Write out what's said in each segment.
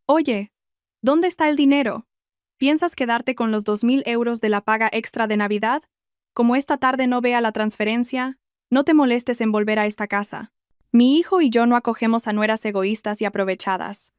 Oye, ¿dónde está el dinero? ¿Piensas quedarte con los 2.000 euros de la paga extra de Navidad? Como esta tarde no vea la transferencia, no te molestes en volver a esta casa. Mi hijo y yo no acogemos a nueras egoístas y aprovechadas.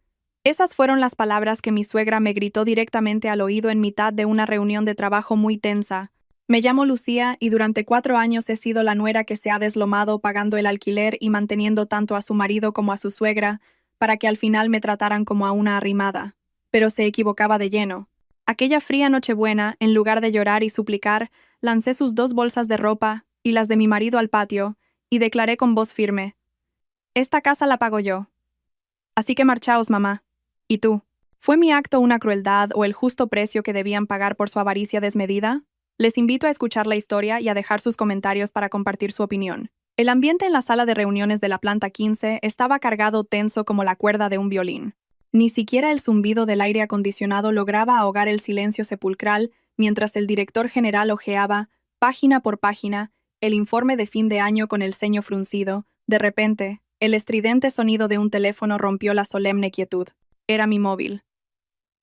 Esas fueron las palabras que mi suegra me gritó directamente al oído en mitad de una reunión de trabajo muy tensa. Me llamo Lucía y durante 4 años he sido la nuera que se ha deslomado pagando el alquiler y manteniendo tanto a su marido como a su suegra, para que al final me trataran como a una arrimada. Pero se equivocaba de lleno. Aquella fría Nochebuena, en lugar de llorar y suplicar, lancé sus 2 bolsas de ropa y las de mi marido al patio, y declaré con voz firme: «Esta casa la pago yo. Así que marchaos, mamá. ¿Y tú? ¿Fue mi acto una crueldad o el justo precio que debían pagar por su avaricia desmedida? Les invito a escuchar la historia y a dejar sus comentarios para compartir su opinión». El ambiente en la sala de reuniones de la planta 15 estaba cargado tenso como la cuerda de un violín. Ni siquiera el zumbido del aire acondicionado lograba ahogar el silencio sepulcral mientras el director general hojeaba, página por página, el informe de fin de año con el ceño fruncido. De repente, el estridente sonido de un teléfono rompió la solemne quietud. Era mi móvil.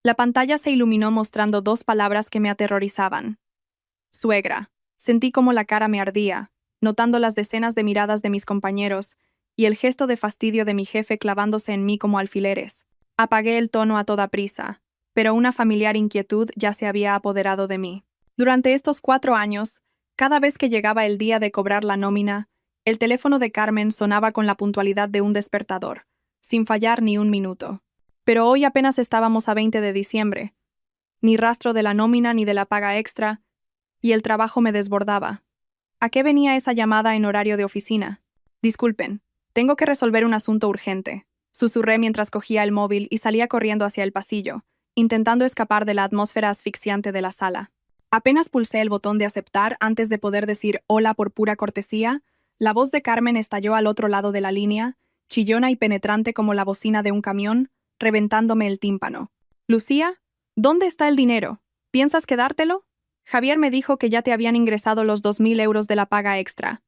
La pantalla se iluminó mostrando 2 palabras que me aterrorizaban. Suegra. Sentí como la cara me ardía, notando las decenas de miradas de mis compañeros y el gesto de fastidio de mi jefe clavándose en mí como alfileres. Apagué el tono a toda prisa, pero una familiar inquietud ya se había apoderado de mí. Durante estos 4 años, cada vez que llegaba el día de cobrar la nómina, el teléfono de Carmen sonaba con la puntualidad de un despertador, sin fallar ni un minuto. Pero hoy apenas estábamos a 20 de diciembre. Ni rastro de la nómina ni de la paga extra, y el trabajo me desbordaba. ¿A qué venía esa llamada en horario de oficina? Disculpen, tengo que resolver un asunto urgente. Susurré mientras cogía el móvil y salía corriendo hacia el pasillo, intentando escapar de la atmósfera asfixiante de la sala. Apenas pulsé el botón de aceptar antes de poder decir hola por pura cortesía, la voz de Carmen estalló al otro lado de la línea, chillona y penetrante como la bocina de un camión, reventándome el tímpano. «Lucía, ¿dónde está el dinero? ¿Piensas quedártelo? Javier me dijo que ya te habían ingresado los 2.000 euros de la paga extra.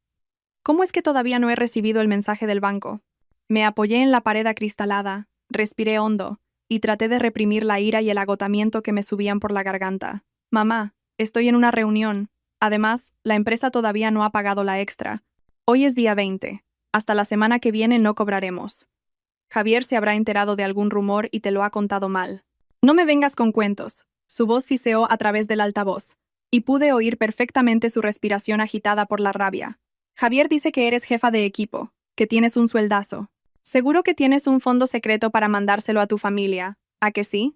¿Cómo es que todavía no he recibido el mensaje del banco?» Me apoyé en la pared acristalada, respiré hondo, y traté de reprimir la ira y el agotamiento que me subían por la garganta. «Mamá, estoy en una reunión. Además, la empresa todavía no ha pagado la extra. Hoy es día 20. Hasta la semana que viene no cobraremos. Javier se habrá enterado de algún rumor y te lo ha contado mal. No me vengas con cuentos». Su voz siseó a través del altavoz, y pude oír perfectamente su respiración agitada por la rabia. «Javier dice que eres jefa de equipo, que tienes un sueldazo. Seguro que tienes un fondo secreto para mandárselo a tu familia, ¿a que sí?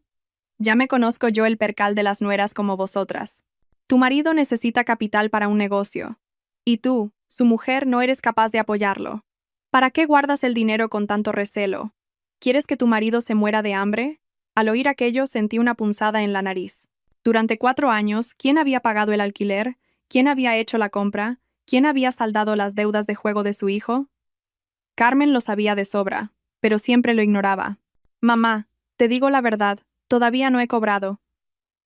Ya me conozco yo el percal de las nueras como vosotras. Tu marido necesita capital para un negocio. Y tú, su mujer, no eres capaz de apoyarlo. ¿Para qué guardas el dinero con tanto recelo? ¿Quieres que tu marido se muera de hambre?» Al oír aquello sentí una punzada en la nariz. Durante 4 años, ¿quién había pagado el alquiler? ¿Quién había hecho la compra? ¿Quién había saldado las deudas de juego de su hijo? Carmen lo sabía de sobra, pero siempre lo ignoraba. «Mamá, te digo la verdad, todavía no he cobrado.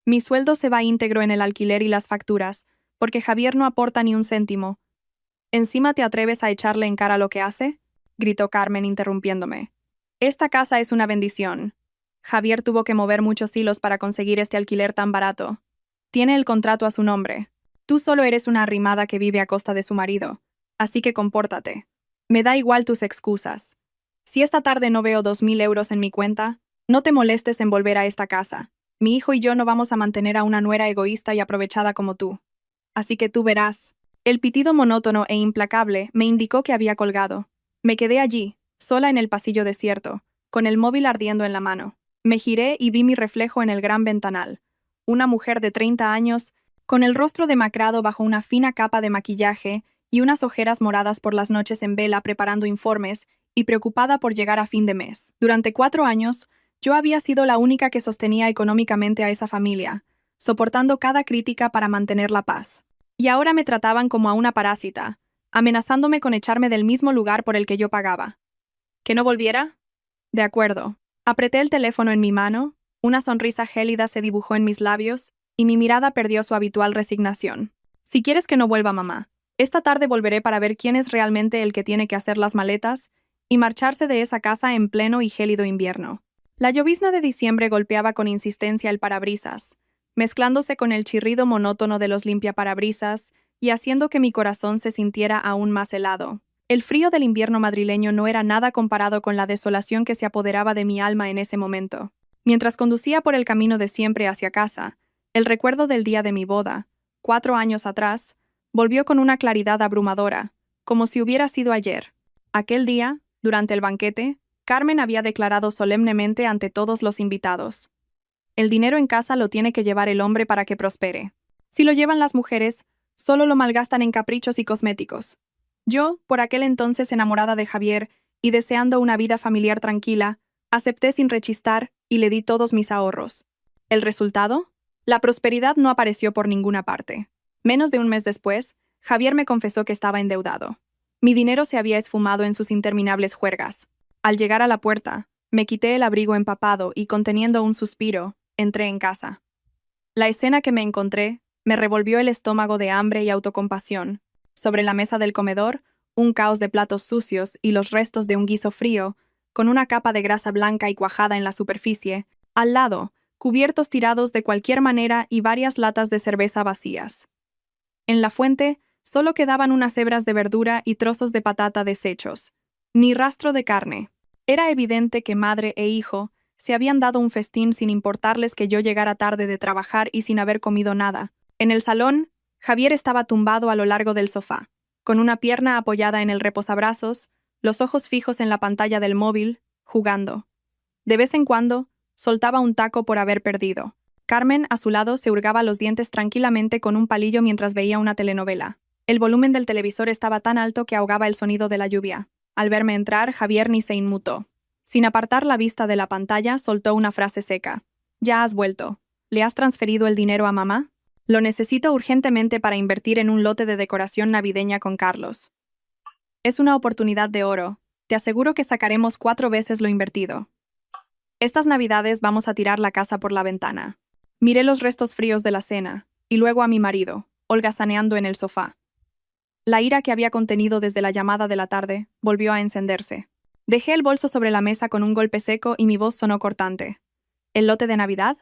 Mi sueldo se va íntegro en el alquiler y las facturas, porque Javier no aporta ni un céntimo. ¿Encima te atreves a echarle en cara lo que hace?», gritó Carmen interrumpiéndome. «Esta casa es una bendición. Javier tuvo que mover muchos hilos para conseguir este alquiler tan barato. Tiene el contrato a su nombre. Tú solo eres una arrimada que vive a costa de su marido, así que compórtate. Me da igual tus excusas. Si esta tarde no veo 2.000 euros en mi cuenta, no te molestes en volver a esta casa. Mi hijo y yo no vamos a mantener a una nuera egoísta y aprovechada como tú. Así que tú verás». El pitido monótono e implacable me indicó que había colgado. Me quedé allí, sola en el pasillo desierto, con el móvil ardiendo en la mano. Me giré y vi mi reflejo en el gran ventanal. Una mujer de 30 años, con el rostro demacrado bajo una fina capa de maquillaje y unas ojeras moradas por las noches en vela preparando informes y preocupada por llegar a fin de mes. Durante 4 años, yo había sido la única que sostenía económicamente a esa familia, soportando cada crítica para mantener la paz. Y ahora me trataban como a una parásita, amenazándome con echarme del mismo lugar por el que yo pagaba. ¿Que no volviera? De acuerdo. Apreté el teléfono en mi mano, una sonrisa gélida se dibujó en mis labios y mi mirada perdió su habitual resignación. «Si quieres que no vuelva, mamá, esta tarde volveré para ver quién es realmente el que tiene que hacer las maletas y marcharse de esa casa en pleno y gélido invierno». La llovizna de diciembre golpeaba con insistencia el parabrisas, mezclándose con el chirrido monótono de los limpiaparabrisas y haciendo que mi corazón se sintiera aún más helado. El frío del invierno madrileño no era nada comparado con la desolación que se apoderaba de mi alma en ese momento. Mientras conducía por el camino de siempre hacia casa, el recuerdo del día de mi boda, 4 años atrás, volvió con una claridad abrumadora, como si hubiera sido ayer. Aquel día, durante el banquete, Carmen había declarado solemnemente ante todos los invitados: el dinero en casa lo tiene que llevar el hombre para que prospere. Si lo llevan las mujeres, solo lo malgastan en caprichos y cosméticos. Yo, por aquel entonces enamorada de Javier y deseando una vida familiar tranquila, acepté sin rechistar y le di todos mis ahorros. ¿El resultado? La prosperidad no apareció por ninguna parte. Menos de un mes después, Javier me confesó que estaba endeudado. Mi dinero se había esfumado en sus interminables juergas. Al llegar a la puerta, me quité el abrigo empapado y, conteniendo un suspiro, entré en casa. La escena que me encontré me revolvió el estómago de hambre y autocompasión. Sobre la mesa del comedor, un caos de platos sucios y los restos de un guiso frío, con una capa de grasa blanca y cuajada en la superficie. Al lado, cubiertos tirados de cualquier manera y varias latas de cerveza vacías. En la fuente, solo quedaban unas hebras de verdura y trozos de patata deshechos. Ni rastro de carne. Era evidente que madre e hijo se habían dado un festín sin importarles que yo llegara tarde de trabajar y sin haber comido nada. En el salón, Javier estaba tumbado a lo largo del sofá, con una pierna apoyada en el reposabrazos, los ojos fijos en la pantalla del móvil, jugando. De vez en cuando, soltaba un taco por haber perdido. Carmen, a su lado, se hurgaba los dientes tranquilamente con un palillo mientras veía una telenovela. El volumen del televisor estaba tan alto que ahogaba el sonido de la lluvia. Al verme entrar, Javier ni se inmutó. Sin apartar la vista de la pantalla, soltó una frase seca. «Ya has vuelto. ¿Le has transferido el dinero a mamá? Lo necesito urgentemente para invertir en un lote de decoración navideña con Carlos. Es una oportunidad de oro. Te aseguro que sacaremos 4 veces lo invertido. Estas navidades vamos a tirar la casa por la ventana». Miré los restos fríos de la cena, y luego a mi marido, holgazaneando en el sofá. La ira que había contenido desde la llamada de la tarde volvió a encenderse. Dejé el bolso sobre la mesa con un golpe seco y mi voz sonó cortante. ¿El lote de Navidad?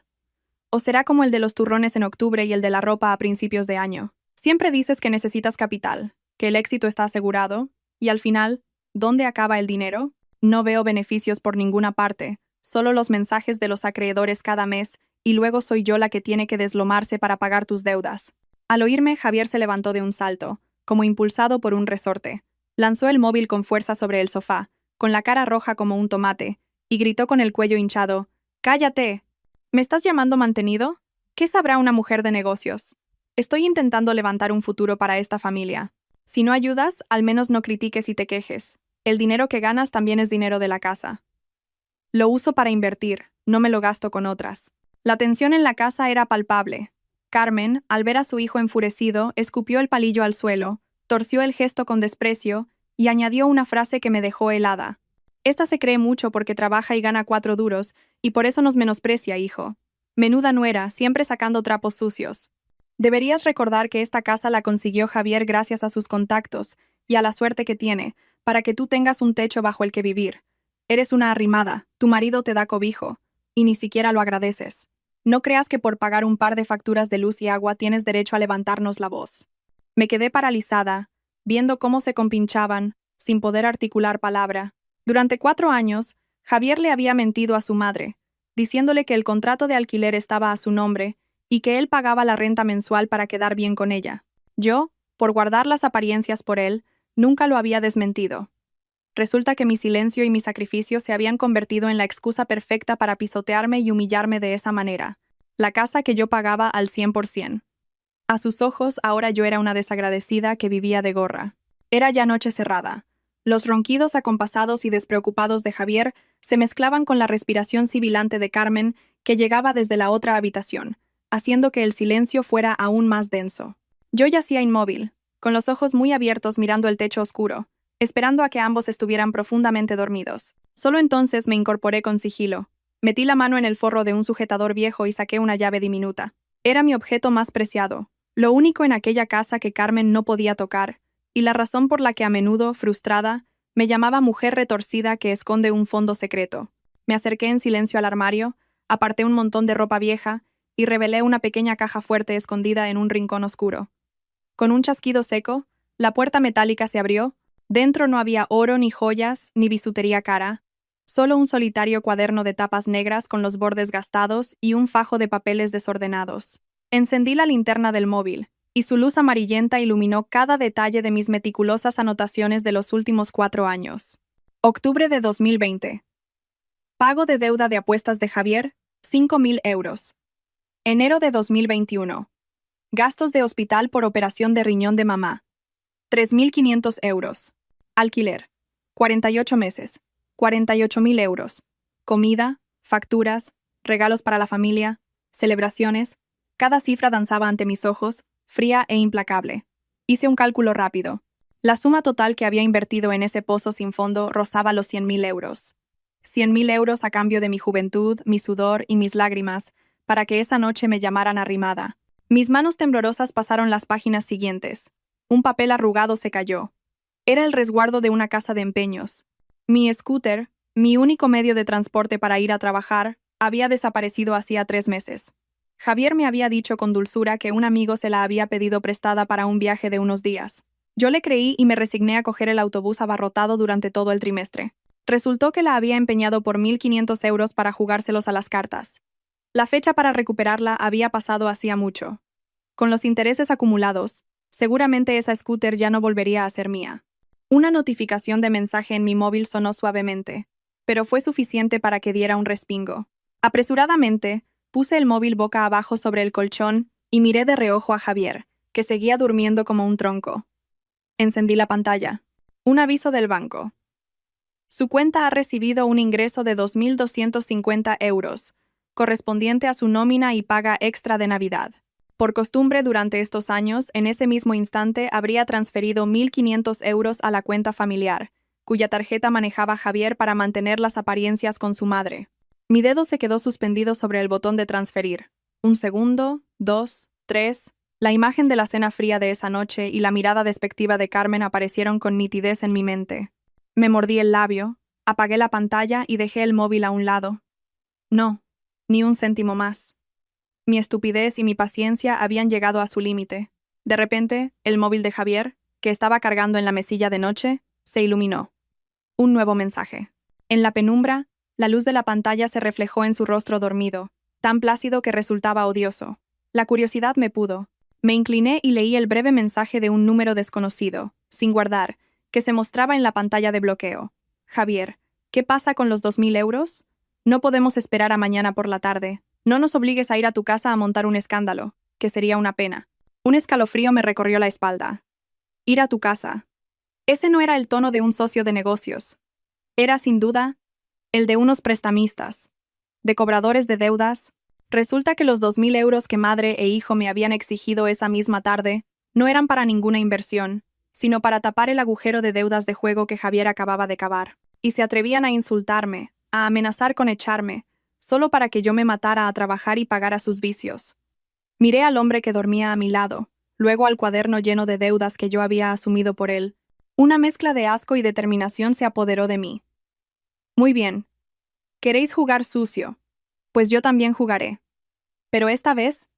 ¿O será como el de los turrones en octubre y el de la ropa a principios de año? Siempre dices que necesitas capital, que el éxito está asegurado, y al final, ¿dónde acaba el dinero? No veo beneficios por ninguna parte, solo los mensajes de los acreedores cada mes, y luego soy yo la que tiene que deslomarse para pagar tus deudas. Al oírme, Javier se levantó de un salto, como impulsado por un resorte. Lanzó el móvil con fuerza sobre el sofá, con la cara roja como un tomate, y gritó con el cuello hinchado: «¡Cállate! ¿Me estás llamando mantenido? ¿Qué sabrá una mujer de negocios? Estoy intentando levantar un futuro para esta familia. Si no ayudas, al menos no critiques y te quejes. El dinero que ganas también es dinero de la casa. Lo uso para invertir, no me lo gasto con otras». La tensión en la casa era palpable. Carmen, al ver a su hijo enfurecido, escupió el palillo al suelo, torció el gesto con desprecio y añadió una frase que me dejó helada. «Esta se cree mucho porque trabaja y gana 4 duros, y por eso nos menosprecia, hijo. Menuda nuera, siempre sacando trapos sucios. Deberías recordar que esta casa la consiguió Javier gracias a sus contactos y a la suerte que tiene, para que tú tengas un techo bajo el que vivir. Eres una arrimada, tu marido te da cobijo, y ni siquiera lo agradeces. No creas que por pagar un par de facturas de luz y agua tienes derecho a levantarnos la voz». Me quedé paralizada, viendo cómo se compinchaban, sin poder articular palabra. Durante 4 años, Javier le había mentido a su madre, diciéndole que el contrato de alquiler estaba a su nombre y que él pagaba la renta mensual para quedar bien con ella. Yo, por guardar las apariencias por él, nunca lo había desmentido. Resulta que mi silencio y mi sacrificio se habían convertido en la excusa perfecta para pisotearme y humillarme de esa manera. La casa que yo pagaba al 100%. A sus ojos, ahora yo era una desagradecida que vivía de gorra. Era ya noche cerrada. Los ronquidos acompasados y despreocupados de Javier se mezclaban con la respiración sibilante de Carmen, que llegaba desde la otra habitación, haciendo que el silencio fuera aún más denso. Yo yacía inmóvil, con los ojos muy abiertos mirando el techo oscuro, esperando a que ambos estuvieran profundamente dormidos. Solo entonces me incorporé con sigilo. Metí la mano en el forro de un sujetador viejo y saqué una llave diminuta. Era mi objeto más preciado, lo único en aquella casa que Carmen no podía tocar, y la razón por la que a menudo, frustrada, me llamaba mujer retorcida que esconde un fondo secreto. Me acerqué en silencio al armario, aparté un montón de ropa vieja y revelé una pequeña caja fuerte escondida en un rincón oscuro. Con un chasquido seco, la puerta metálica se abrió. Dentro no había oro, ni joyas, ni bisutería cara, solo un solitario cuaderno de tapas negras con los bordes gastados y un fajo de papeles desordenados. Encendí la linterna del móvil, y su luz amarillenta iluminó cada detalle de mis meticulosas anotaciones de los últimos 4 años. Octubre de 2020. Pago de deuda de apuestas de Javier, 5.000 euros. Enero de 2021. Gastos de hospital por operación de riñón de mamá, 3.500 euros. Alquiler, 48 meses, 48.000 euros. Comida, facturas, regalos para la familia, celebraciones. Cada cifra danzaba ante mis ojos, fría e implacable. Hice un cálculo rápido. La suma total que había invertido en ese pozo sin fondo rozaba los 100.000 euros. 100.000 euros a cambio de mi juventud, mi sudor y mis lágrimas, para que esa noche me llamaran arrimada. Mis manos temblorosas pasaron las páginas siguientes. Un papel arrugado se cayó. Era el resguardo de una casa de empeños. Mi scooter, mi único medio de transporte para ir a trabajar, había desaparecido hacía 3 meses. Javier me había dicho con dulzura que un amigo se la había pedido prestada para un viaje de unos días. Yo le creí y me resigné a coger el autobús abarrotado durante todo el trimestre. Resultó que la había empeñado por 1.500 euros para jugárselos a las cartas. La fecha para recuperarla había pasado hacía mucho. Con los intereses acumulados, seguramente esa scooter ya no volvería a ser mía. Una notificación de mensaje en mi móvil sonó suavemente, pero fue suficiente para que diera un respingo. Apresuradamente, puse el móvil boca abajo sobre el colchón y miré de reojo a Javier, que seguía durmiendo como un tronco. Encendí la pantalla. Un aviso del banco. Su cuenta ha recibido un ingreso de 2.250 euros, correspondiente a su nómina y paga extra de Navidad. Por costumbre, durante estos años, en ese mismo instante habría transferido 1.500 euros a la cuenta familiar, cuya tarjeta manejaba Javier para mantener las apariencias con su madre. Mi dedo se quedó suspendido sobre el botón de transferir. 1 segundo, 2, 3. La imagen de la cena fría de esa noche y la mirada despectiva de Carmen aparecieron con nitidez en mi mente. Me mordí el labio, apagué la pantalla y dejé el móvil a un lado. No, ni un céntimo más. Mi estupidez y mi paciencia habían llegado a su límite. De repente, el móvil de Javier, que estaba cargando en la mesilla de noche, se iluminó. Un nuevo mensaje. En la penumbra, la luz de la pantalla se reflejó en su rostro dormido, tan plácido que resultaba odioso. La curiosidad me pudo. Me incliné y leí el breve mensaje de un número desconocido, sin guardar, que se mostraba en la pantalla de bloqueo. Javier, ¿qué pasa con los 2.000 euros? No podemos esperar a mañana por la tarde. No nos obligues a ir a tu casa a montar un escándalo, que sería una pena. Un escalofrío me recorrió la espalda. Ir a tu casa. Ese no era el tono de un socio de negocios. Era, sin duda, el de unos prestamistas, de cobradores de deudas. Resulta que los 2.000 euros que madre e hijo me habían exigido esa misma tarde no eran para ninguna inversión, sino para tapar el agujero de deudas de juego que Javier acababa de cavar. Y se atrevían a insultarme, a amenazar con echarme, solo para que yo me matara a trabajar y pagara sus vicios. Miré al hombre que dormía a mi lado, luego al cuaderno lleno de deudas que yo había asumido por él. Una mezcla de asco y determinación se apoderó de mí. Muy bien. ¿Queréis jugar sucio? Pues yo también jugaré. Pero esta vez,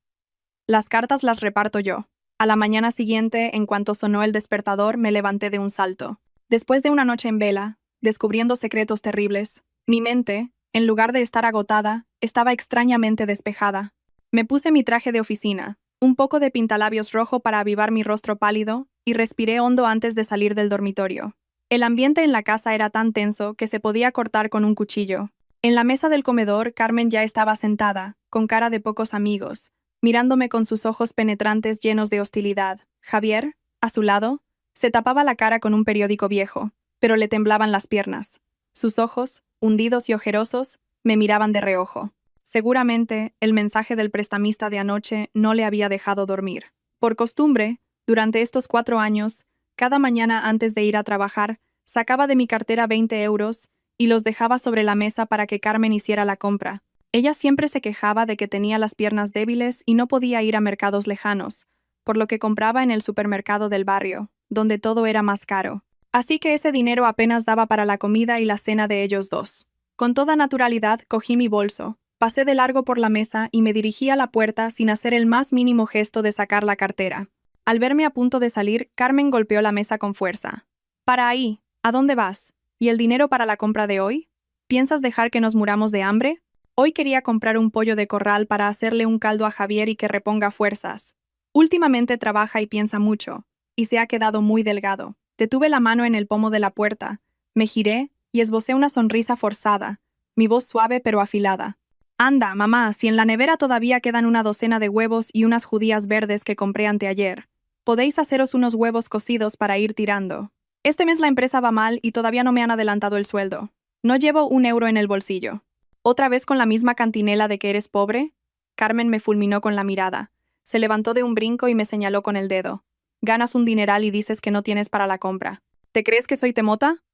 las cartas las reparto yo. A la mañana siguiente, en cuanto sonó el despertador, me levanté de un salto. Después de una noche en vela, descubriendo secretos terribles, mi mente, en lugar de estar agotada, estaba extrañamente despejada. Me puse mi traje de oficina, un poco de pintalabios rojo para avivar mi rostro pálido, y respiré hondo antes de salir del dormitorio. El ambiente en la casa era tan tenso que se podía cortar con un cuchillo. En la mesa del comedor, Carmen ya estaba sentada, con cara de pocos amigos, mirándome con sus ojos penetrantes llenos de hostilidad. Javier, a su lado, se tapaba la cara con un periódico viejo, pero le temblaban las piernas. Sus ojos, hundidos y ojerosos, me miraban de reojo. Seguramente, el mensaje del prestamista de anoche no le había dejado dormir. Por costumbre, durante estos 4 años, cada mañana antes de ir a trabajar, sacaba de mi cartera 20 euros y los dejaba sobre la mesa para que Carmen hiciera la compra. Ella siempre se quejaba de que tenía las piernas débiles y no podía ir a mercados lejanos, por lo que compraba en el supermercado del barrio, donde todo era más caro. Así que ese dinero apenas daba para la comida y la cena de ellos dos. Con toda naturalidad cogí mi bolso, pasé de largo por la mesa y me dirigí a la puerta sin hacer el más mínimo gesto de sacar la cartera. Al verme a punto de salir, Carmen golpeó la mesa con fuerza. «Para ahí, ¿a dónde vas? ¿Y el dinero para la compra de hoy? ¿Piensas dejar que nos muramos de hambre? Hoy quería comprar un pollo de corral para hacerle un caldo a Javier y que reponga fuerzas. Últimamente trabaja y piensa mucho, y se ha quedado muy delgado». Detuve la mano en el pomo de la puerta, me giré y esbocé una sonrisa forzada, mi voz suave pero afilada. «Anda, mamá, si en la nevera todavía quedan una docena de huevos y unas judías verdes que compré anteayer. Podéis haceros unos huevos cocidos para ir tirando. Este mes la empresa va mal y todavía no me han adelantado el sueldo. No llevo un euro en el bolsillo». «¿Otra vez con la misma cantinela de que eres pobre?» Carmen me fulminó con la mirada. Se levantó de un brinco y me señaló con el dedo. «Ganas un dineral y dices que no tienes para la compra. ¿Te crees que soy temota?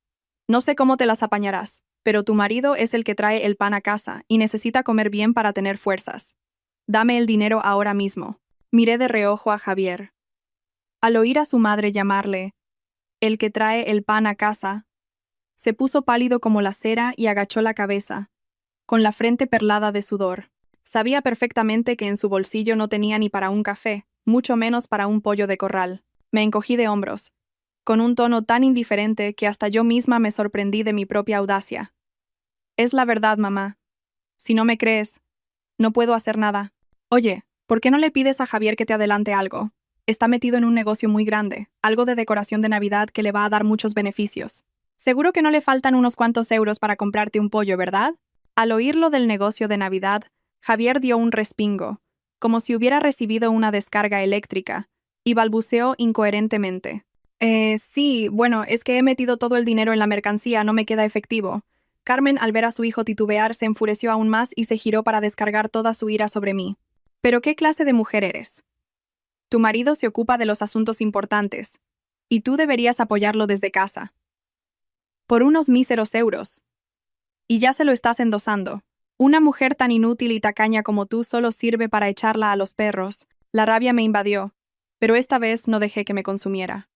No sé cómo te las apañarás, pero tu marido es el que trae el pan a casa y necesita comer bien para tener fuerzas. Dame el dinero ahora mismo». Miré de reojo a Javier. Al oír a su madre llamarle «el que trae el pan a casa», se puso pálido como la cera y agachó la cabeza, con la frente perlada de sudor. Sabía perfectamente que en su bolsillo no tenía ni para un café, mucho menos para un pollo de corral. Me encogí de hombros, con un tono tan indiferente que hasta yo misma me sorprendí de mi propia audacia. «Es la verdad, mamá. Si no me crees, no puedo hacer nada. Oye, ¿por qué no le pides a Javier que te adelante algo? Está metido en un negocio muy grande, algo de decoración de Navidad que le va a dar muchos beneficios. Seguro que no le faltan unos cuantos euros para comprarte un pollo, ¿verdad?» Al oírlo del negocio de Navidad, Javier dio un respingo, como si hubiera recibido una descarga eléctrica, y balbuceó incoherentemente. Sí, bueno, es que he metido todo el dinero en la mercancía, no me queda efectivo». Carmen, al ver a su hijo titubear, se enfureció aún más y se giró para descargar toda su ira sobre mí. «¿Pero qué clase de mujer eres? Tu marido se ocupa de los asuntos importantes, y tú deberías apoyarlo desde casa. Por unos míseros euros. Y ya se lo estás endosando. Una mujer tan inútil y tacaña como tú solo sirve para echarla a los perros». La rabia me invadió, pero esta vez no dejé que me consumiera.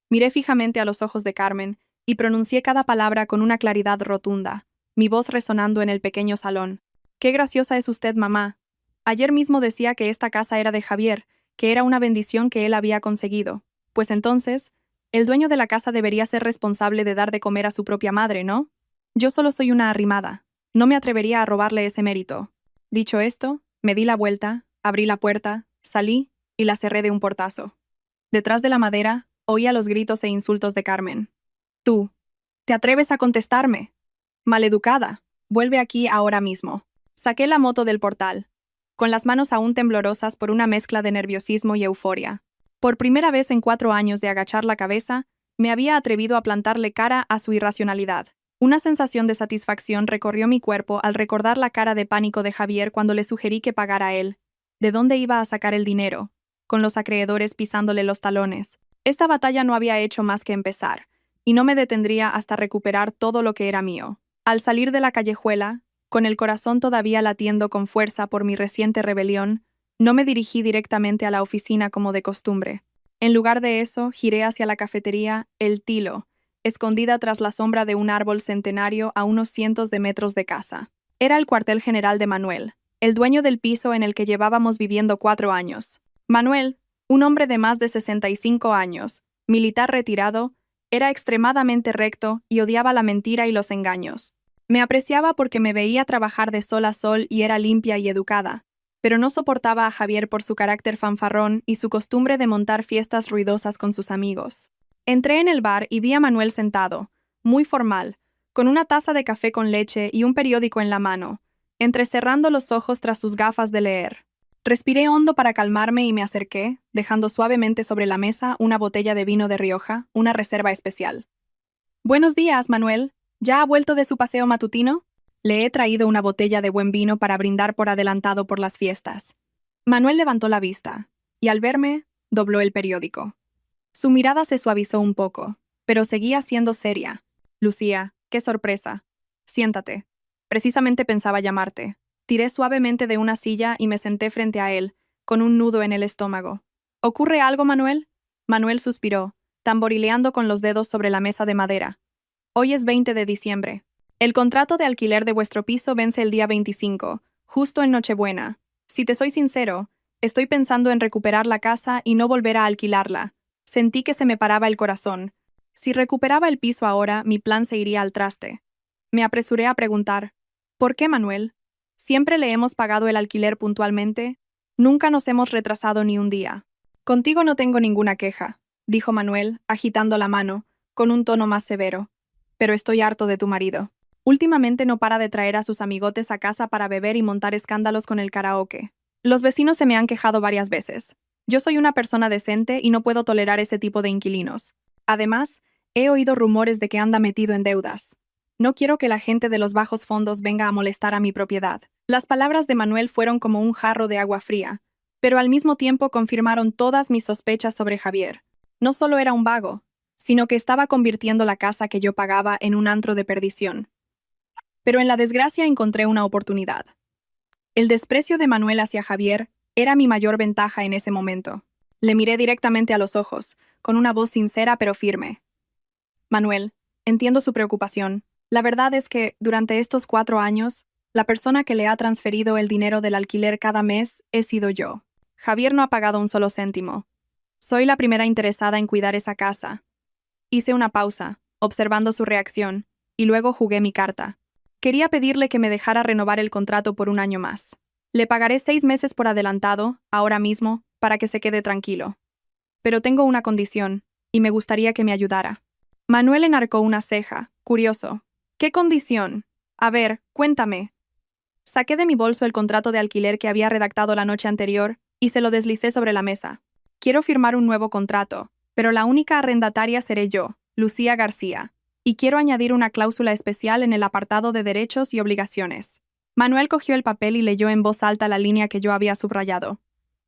Miré fijamente a los ojos de Carmen y pronuncié cada palabra con una claridad rotunda, mi voz resonando en el pequeño salón. «Qué graciosa es usted, mamá. Ayer mismo decía que esta casa era de Javier, que era una bendición que él había conseguido. Pues entonces, el dueño de la casa debería ser responsable de dar de comer a su propia madre, ¿no? Yo solo soy una arrimada. No me atrevería a robarle ese mérito». Dicho esto, me di la vuelta, abrí la puerta, salí y la cerré de un portazo. Detrás de la madera, oía los gritos e insultos de Carmen. «Tú, ¿te atreves a contestarme? Maleducada, vuelve aquí ahora mismo». Saqué la moto del portal, con las manos aún temblorosas por una mezcla de nerviosismo y euforia. Por primera vez en 4 años de agachar la cabeza, me había atrevido a plantarle cara a su irracionalidad. Una sensación de satisfacción recorrió mi cuerpo al recordar la cara de pánico de Javier cuando le sugerí que pagara él. ¿De dónde iba a sacar el dinero? Con los acreedores pisándole los talones. Esta batalla no había hecho más que empezar, y no me detendría hasta recuperar todo lo que era mío. Al salir de la callejuela, con el corazón todavía latiendo con fuerza por mi reciente rebelión, no me dirigí directamente a la oficina como de costumbre. En lugar de eso, giré hacia la cafetería El Tilo, escondida tras la sombra de un árbol centenario a unos cientos de metros de casa. Era el cuartel general de Manuel, el dueño del piso en el que llevábamos viviendo 4 años. Manuel, un hombre de más de 65 años, militar retirado, era extremadamente recto y odiaba la mentira y los engaños. Me apreciaba porque me veía trabajar de sol a sol y era limpia y educada, pero no soportaba a Javier por su carácter fanfarrón y su costumbre de montar fiestas ruidosas con sus amigos. Entré en el bar y vi a Manuel sentado, muy formal, con una taza de café con leche y un periódico en la mano, entrecerrando los ojos tras sus gafas de leer. Respiré hondo para calmarme y me acerqué, dejando suavemente sobre la mesa una botella de vino de Rioja, una reserva especial. «Buenos días, Manuel. ¿Ya ha vuelto de su paseo matutino?» Le he traído una botella de buen vino para brindar por adelantado por las fiestas. Manuel levantó la vista, y al verme, dobló el periódico. Su mirada se suavizó un poco, pero seguía siendo seria. «Lucía, qué sorpresa. Siéntate. Precisamente pensaba llamarte». Tiré suavemente de una silla y me senté frente a él, con un nudo en el estómago. «¿Ocurre algo, Manuel?» Manuel suspiró, tamborileando con los dedos sobre la mesa de madera. «Hoy es 20 de diciembre. El contrato de alquiler de vuestro piso vence el día 25, justo en Nochebuena. Si te soy sincero, estoy pensando en recuperar la casa y no volver a alquilarla. Sentí que se me paraba el corazón. Si recuperaba el piso ahora, mi plan se iría al traste. Me apresuré a preguntar, ¿por qué, Manuel? Siempre le hemos pagado el alquiler puntualmente. Nunca nos hemos retrasado ni un día. Contigo no tengo ninguna queja, dijo Manuel, agitando la mano, con un tono más severo. Pero estoy harto de tu marido. Últimamente no para de traer a sus amigotes a casa para beber y montar escándalos con el karaoke. Los vecinos se me han quejado varias veces. Yo soy una persona decente y no puedo tolerar ese tipo de inquilinos. Además, he oído rumores de que anda metido en deudas. No quiero que la gente de los bajos fondos venga a molestar a mi propiedad. Las palabras de Manuel fueron como un jarro de agua fría, pero al mismo tiempo confirmaron todas mis sospechas sobre Javier. No solo era un vago, sino que estaba convirtiendo la casa que yo pagaba en un antro de perdición. Pero en la desgracia encontré una oportunidad. El desprecio de Manuel hacia Javier era mi mayor ventaja en ese momento. Le miré directamente a los ojos, con una voz sincera pero firme. Manuel, entiendo su preocupación. La verdad es que, durante estos 4 años, la persona que le ha transferido el dinero del alquiler cada mes he sido yo. Javier no ha pagado un solo céntimo. Soy la primera interesada en cuidar esa casa. Hice una pausa, observando su reacción, y luego jugué mi carta. Quería pedirle que me dejara renovar el contrato por un año más. Le pagaré 6 meses por adelantado, ahora mismo, para que se quede tranquilo. Pero tengo una condición, y me gustaría que me ayudara. Manuel enarcó una ceja, curioso. ¿Qué condición? A ver, cuéntame. Saqué de mi bolso el contrato de alquiler que había redactado la noche anterior y se lo deslicé sobre la mesa. Quiero firmar un nuevo contrato, pero la única arrendataria seré yo, Lucía García, y quiero añadir una cláusula especial en el apartado de derechos y obligaciones. Manuel cogió el papel y leyó en voz alta la línea que yo había subrayado.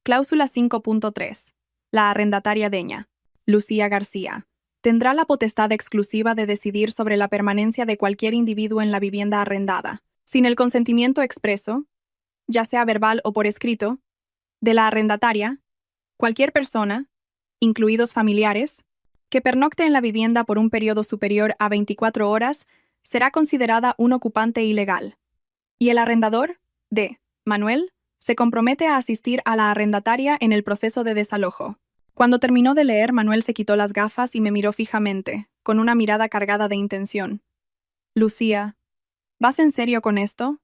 Cláusula 5.3. La arrendataria deña, Lucía García, tendrá la potestad exclusiva de decidir sobre la permanencia de cualquier individuo en la vivienda arrendada, sin el consentimiento expreso, ya sea verbal o por escrito, de la arrendataria. Cualquier persona, incluidos familiares, que pernocte en la vivienda por un periodo superior a 24 horas será considerada un ocupante ilegal. Y el arrendador, D. Manuel, se compromete a asistir a la arrendataria en el proceso de desalojo. Cuando terminó de leer, Manuel se quitó las gafas y me miró fijamente, con una mirada cargada de intención. Lucía, ¿vas en serio con esto?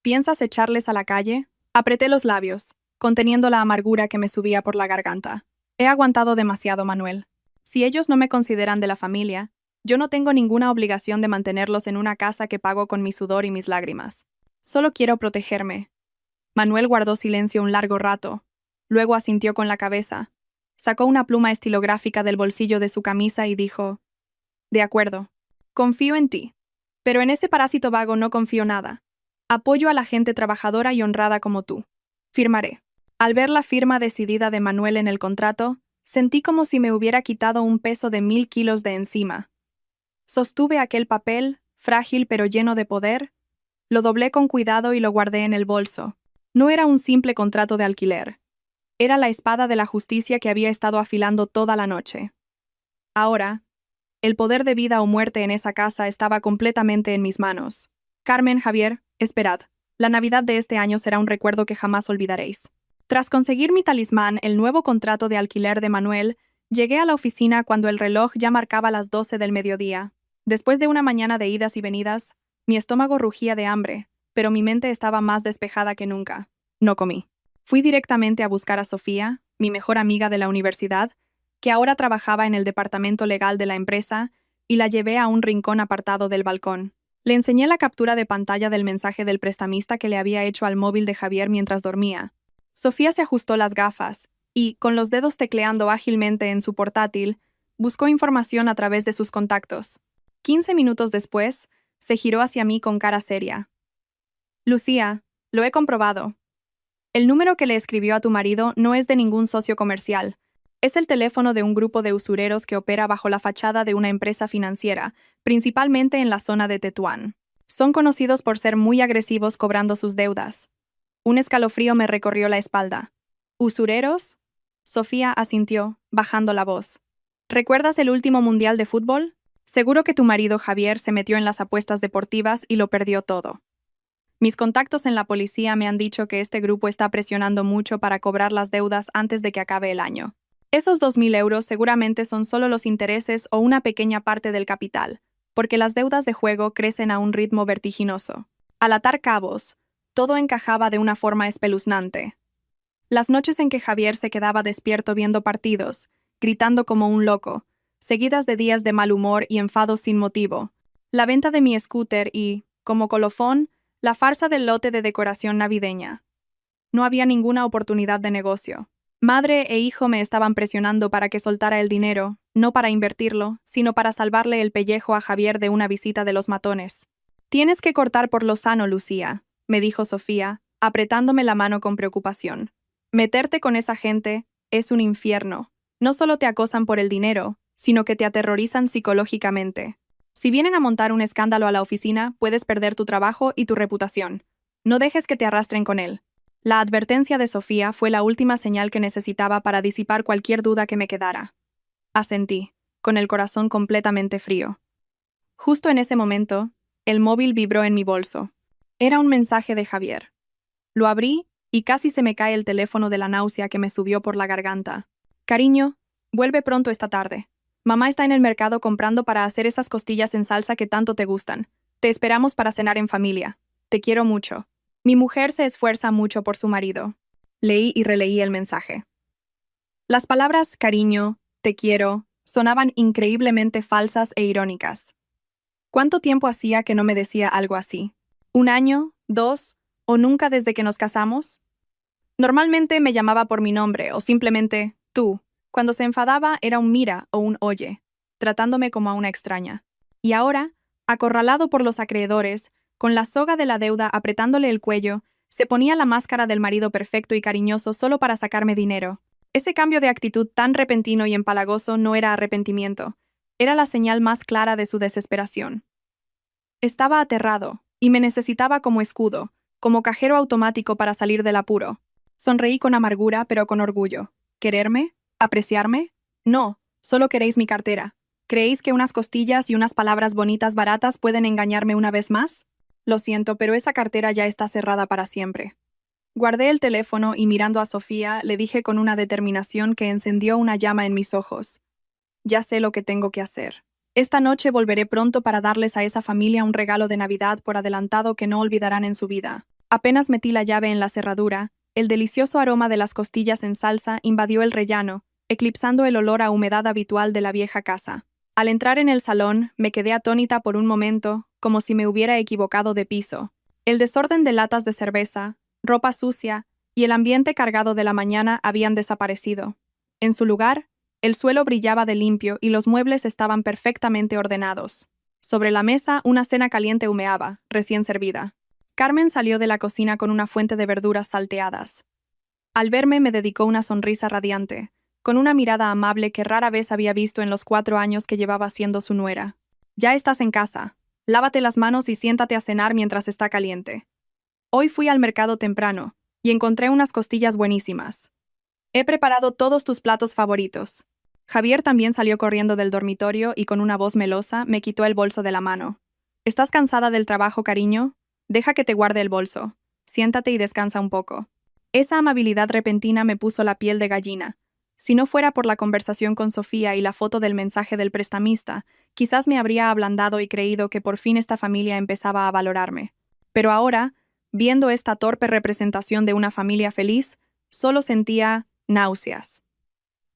¿Piensas echarles a la calle? Apreté los labios, conteniendo la amargura que me subía por la garganta. He aguantado demasiado, Manuel. Si ellos no me consideran de la familia, yo no tengo ninguna obligación de mantenerlos en una casa que pago con mi sudor y mis lágrimas. Solo quiero protegerme. Manuel guardó silencio un largo rato. Luego asintió con la cabeza. Sacó una pluma estilográfica del bolsillo de su camisa y dijo: «De acuerdo. Confío en ti. Pero en ese parásito vago no confío nada. Apoyo a la gente trabajadora y honrada como tú. Firmaré». Al ver la firma decidida de Manuel en el contrato, sentí como si me hubiera quitado un peso de 1000 kilos de encima. Sostuve aquel papel, frágil pero lleno de poder, lo doblé con cuidado y lo guardé en el bolso. No era un simple contrato de alquiler. Era la espada de la justicia que había estado afilando toda la noche. Ahora, el poder de vida o muerte en esa casa estaba completamente en mis manos. Carmen, Javier, esperad. La Navidad de este año será un recuerdo que jamás olvidaréis. Tras conseguir mi talismán, el nuevo contrato de alquiler de Manuel, llegué a la oficina cuando el reloj ya marcaba las 12 del mediodía. Después de una mañana de idas y venidas, mi estómago rugía de hambre, pero mi mente estaba más despejada que nunca. No comí. Fui directamente a buscar a Sofía, mi mejor amiga de la universidad, que ahora trabajaba en el departamento legal de la empresa, y la llevé a un rincón apartado del balcón. Le enseñé la captura de pantalla del mensaje del prestamista que le había hecho al móvil de Javier mientras dormía. Sofía se ajustó las gafas y, con los dedos tecleando ágilmente en su portátil, buscó información a través de sus contactos. 15 minutos después, se giró hacia mí con cara seria. «Lucía, lo he comprobado. El número que le escribió a tu marido no es de ningún socio comercial. Es el teléfono de un grupo de usureros que opera bajo la fachada de una empresa financiera, principalmente en la zona de Tetuán. Son conocidos por ser muy agresivos cobrando sus deudas». Un escalofrío me recorrió la espalda. ¿Usureros? Sofía asintió, bajando la voz. ¿Recuerdas el último mundial de fútbol? Seguro que tu marido Javier se metió en las apuestas deportivas y lo perdió todo. Mis contactos en la policía me han dicho que este grupo está presionando mucho para cobrar las deudas antes de que acabe el año. Esos 2.000 euros seguramente son solo los intereses o una pequeña parte del capital, porque las deudas de juego crecen a un ritmo vertiginoso. Al atar cabos, todo encajaba de una forma espeluznante. Las noches en que Javier se quedaba despierto viendo partidos, gritando como un loco, seguidas de días de mal humor y enfados sin motivo, la venta de mi scooter y, como colofón, la farsa del lote de decoración navideña. No había ninguna oportunidad de negocio. Madre e hijo me estaban presionando para que soltara el dinero, no para invertirlo, sino para salvarle el pellejo a Javier de una visita de los matones. Tienes que cortar por lo sano, Lucía, me dijo Sofía, apretándome la mano con preocupación. Meterte con esa gente es un infierno. No solo te acosan por el dinero, sino que te aterrorizan psicológicamente. Si vienen a montar un escándalo a la oficina, puedes perder tu trabajo y tu reputación. No dejes que te arrastren con él. La advertencia de Sofía fue la última señal que necesitaba para disipar cualquier duda que me quedara. Asentí, con el corazón completamente frío. Justo en ese momento, el móvil vibró en mi bolso. Era un mensaje de Javier. Lo abrí y casi se me cae el teléfono de la náusea que me subió por la garganta. Cariño, vuelve pronto esta tarde. Mamá está en el mercado comprando para hacer esas costillas en salsa que tanto te gustan. Te esperamos para cenar en familia. Te quiero mucho. Mi mujer se esfuerza mucho por su marido. Leí y releí el mensaje. Las palabras cariño, te quiero, sonaban increíblemente falsas e irónicas. ¿Cuánto tiempo hacía que no me decía algo así? ¿1 año? ¿2? ¿O nunca desde que nos casamos? Normalmente me llamaba por mi nombre o simplemente tú. Cuando se enfadaba era un mira o un oye, tratándome como a una extraña. Y ahora, acorralado por los acreedores, con la soga de la deuda apretándole el cuello, se ponía la máscara del marido perfecto y cariñoso solo para sacarme dinero. Ese cambio de actitud tan repentino y empalagoso no era arrepentimiento, era la señal más clara de su desesperación. Estaba aterrado, y me necesitaba como escudo, como cajero automático para salir del apuro. Sonreí con amargura, pero con orgullo. ¿Quererme? ¿Apreciarme? No, solo queréis mi cartera. ¿Creéis que unas costillas y unas palabras bonitas baratas pueden engañarme una vez más? Lo siento, pero esa cartera ya está cerrada para siempre. Guardé el teléfono y mirando a Sofía, le dije con una determinación que encendió una llama en mis ojos. Ya sé lo que tengo que hacer. Esta noche volveré pronto para darles a esa familia un regalo de Navidad por adelantado que no olvidarán en su vida. Apenas metí la llave en la cerradura, el delicioso aroma de las costillas en salsa invadió el rellano, eclipsando el olor a humedad habitual de la vieja casa. Al entrar en el salón, me quedé atónita por un momento, como si me hubiera equivocado de piso. El desorden de latas de cerveza, ropa sucia y el ambiente cargado de la mañana habían desaparecido. En su lugar, el suelo brillaba de limpio y los muebles estaban perfectamente ordenados. Sobre la mesa, una cena caliente humeaba, recién servida. Carmen salió de la cocina con una fuente de verduras salteadas. Al verme me dedicó una sonrisa radiante, con una mirada amable que rara vez había visto en los 4 años que llevaba siendo su nuera. Ya estás en casa. Lávate las manos y siéntate a cenar mientras está caliente. Hoy fui al mercado temprano y encontré unas costillas buenísimas. He preparado todos tus platos favoritos. Javier también salió corriendo del dormitorio y con una voz melosa me quitó el bolso de la mano. ¿Estás cansada del trabajo, cariño? Deja que te guarde el bolso. Siéntate y descansa un poco. Esa amabilidad repentina me puso la piel de gallina. Si no fuera por la conversación con Sofía y la foto del mensaje del prestamista, quizás me habría ablandado y creído que por fin esta familia empezaba a valorarme. Pero ahora, viendo esta torpe representación de una familia feliz, solo sentía náuseas.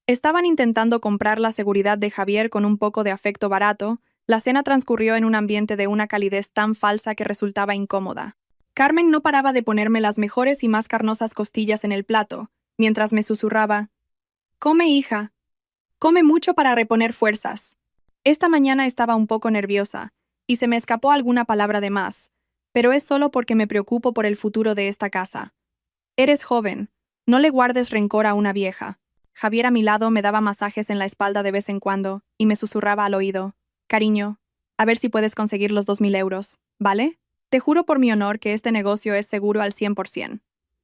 Estaban intentando comprar la seguridad de Javier con un poco de afecto barato. La cena transcurrió en un ambiente de una calidez tan falsa que resultaba incómoda. Carmen no paraba de ponerme las mejores y más carnosas costillas en el plato, mientras me susurraba: «Come, hija. Come mucho para reponer fuerzas». Esta mañana estaba un poco nerviosa, y se me escapó alguna palabra de más, pero es solo porque me preocupo por el futuro de esta casa. Eres joven, no le guardes rencor a una vieja. Javier a mi lado me daba masajes en la espalda de vez en cuando, y me susurraba al oído: «Cariño, a ver si puedes conseguir los 2.000 euros, ¿vale? Te juro por mi honor que este negocio es seguro al 100%.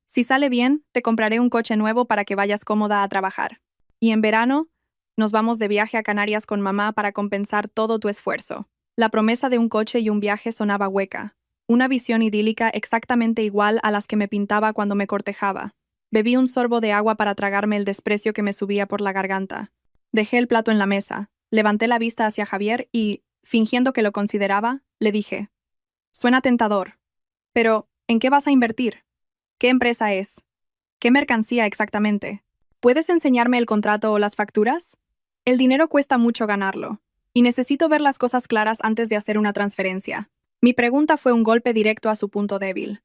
Si sale bien, te compraré un coche nuevo para que vayas cómoda a trabajar. Y en verano, Nos vamos de viaje a Canarias con mamá para compensar todo tu esfuerzo. La promesa de un coche y un viaje sonaba hueca. Una visión idílica exactamente igual a las que me pintaba cuando me cortejaba. Bebí un sorbo de agua para tragarme el desprecio que me subía por la garganta. Dejé el plato en la mesa, levanté la vista hacia Javier y, fingiendo que lo consideraba, le dije: «Suena tentador. Pero, ¿en qué vas a invertir? ¿Qué empresa es? ¿Qué mercancía exactamente? ¿Puedes enseñarme el contrato o las facturas? El dinero cuesta mucho ganarlo, y necesito ver las cosas claras antes de hacer una transferencia». Mi pregunta fue un golpe directo a su punto débil.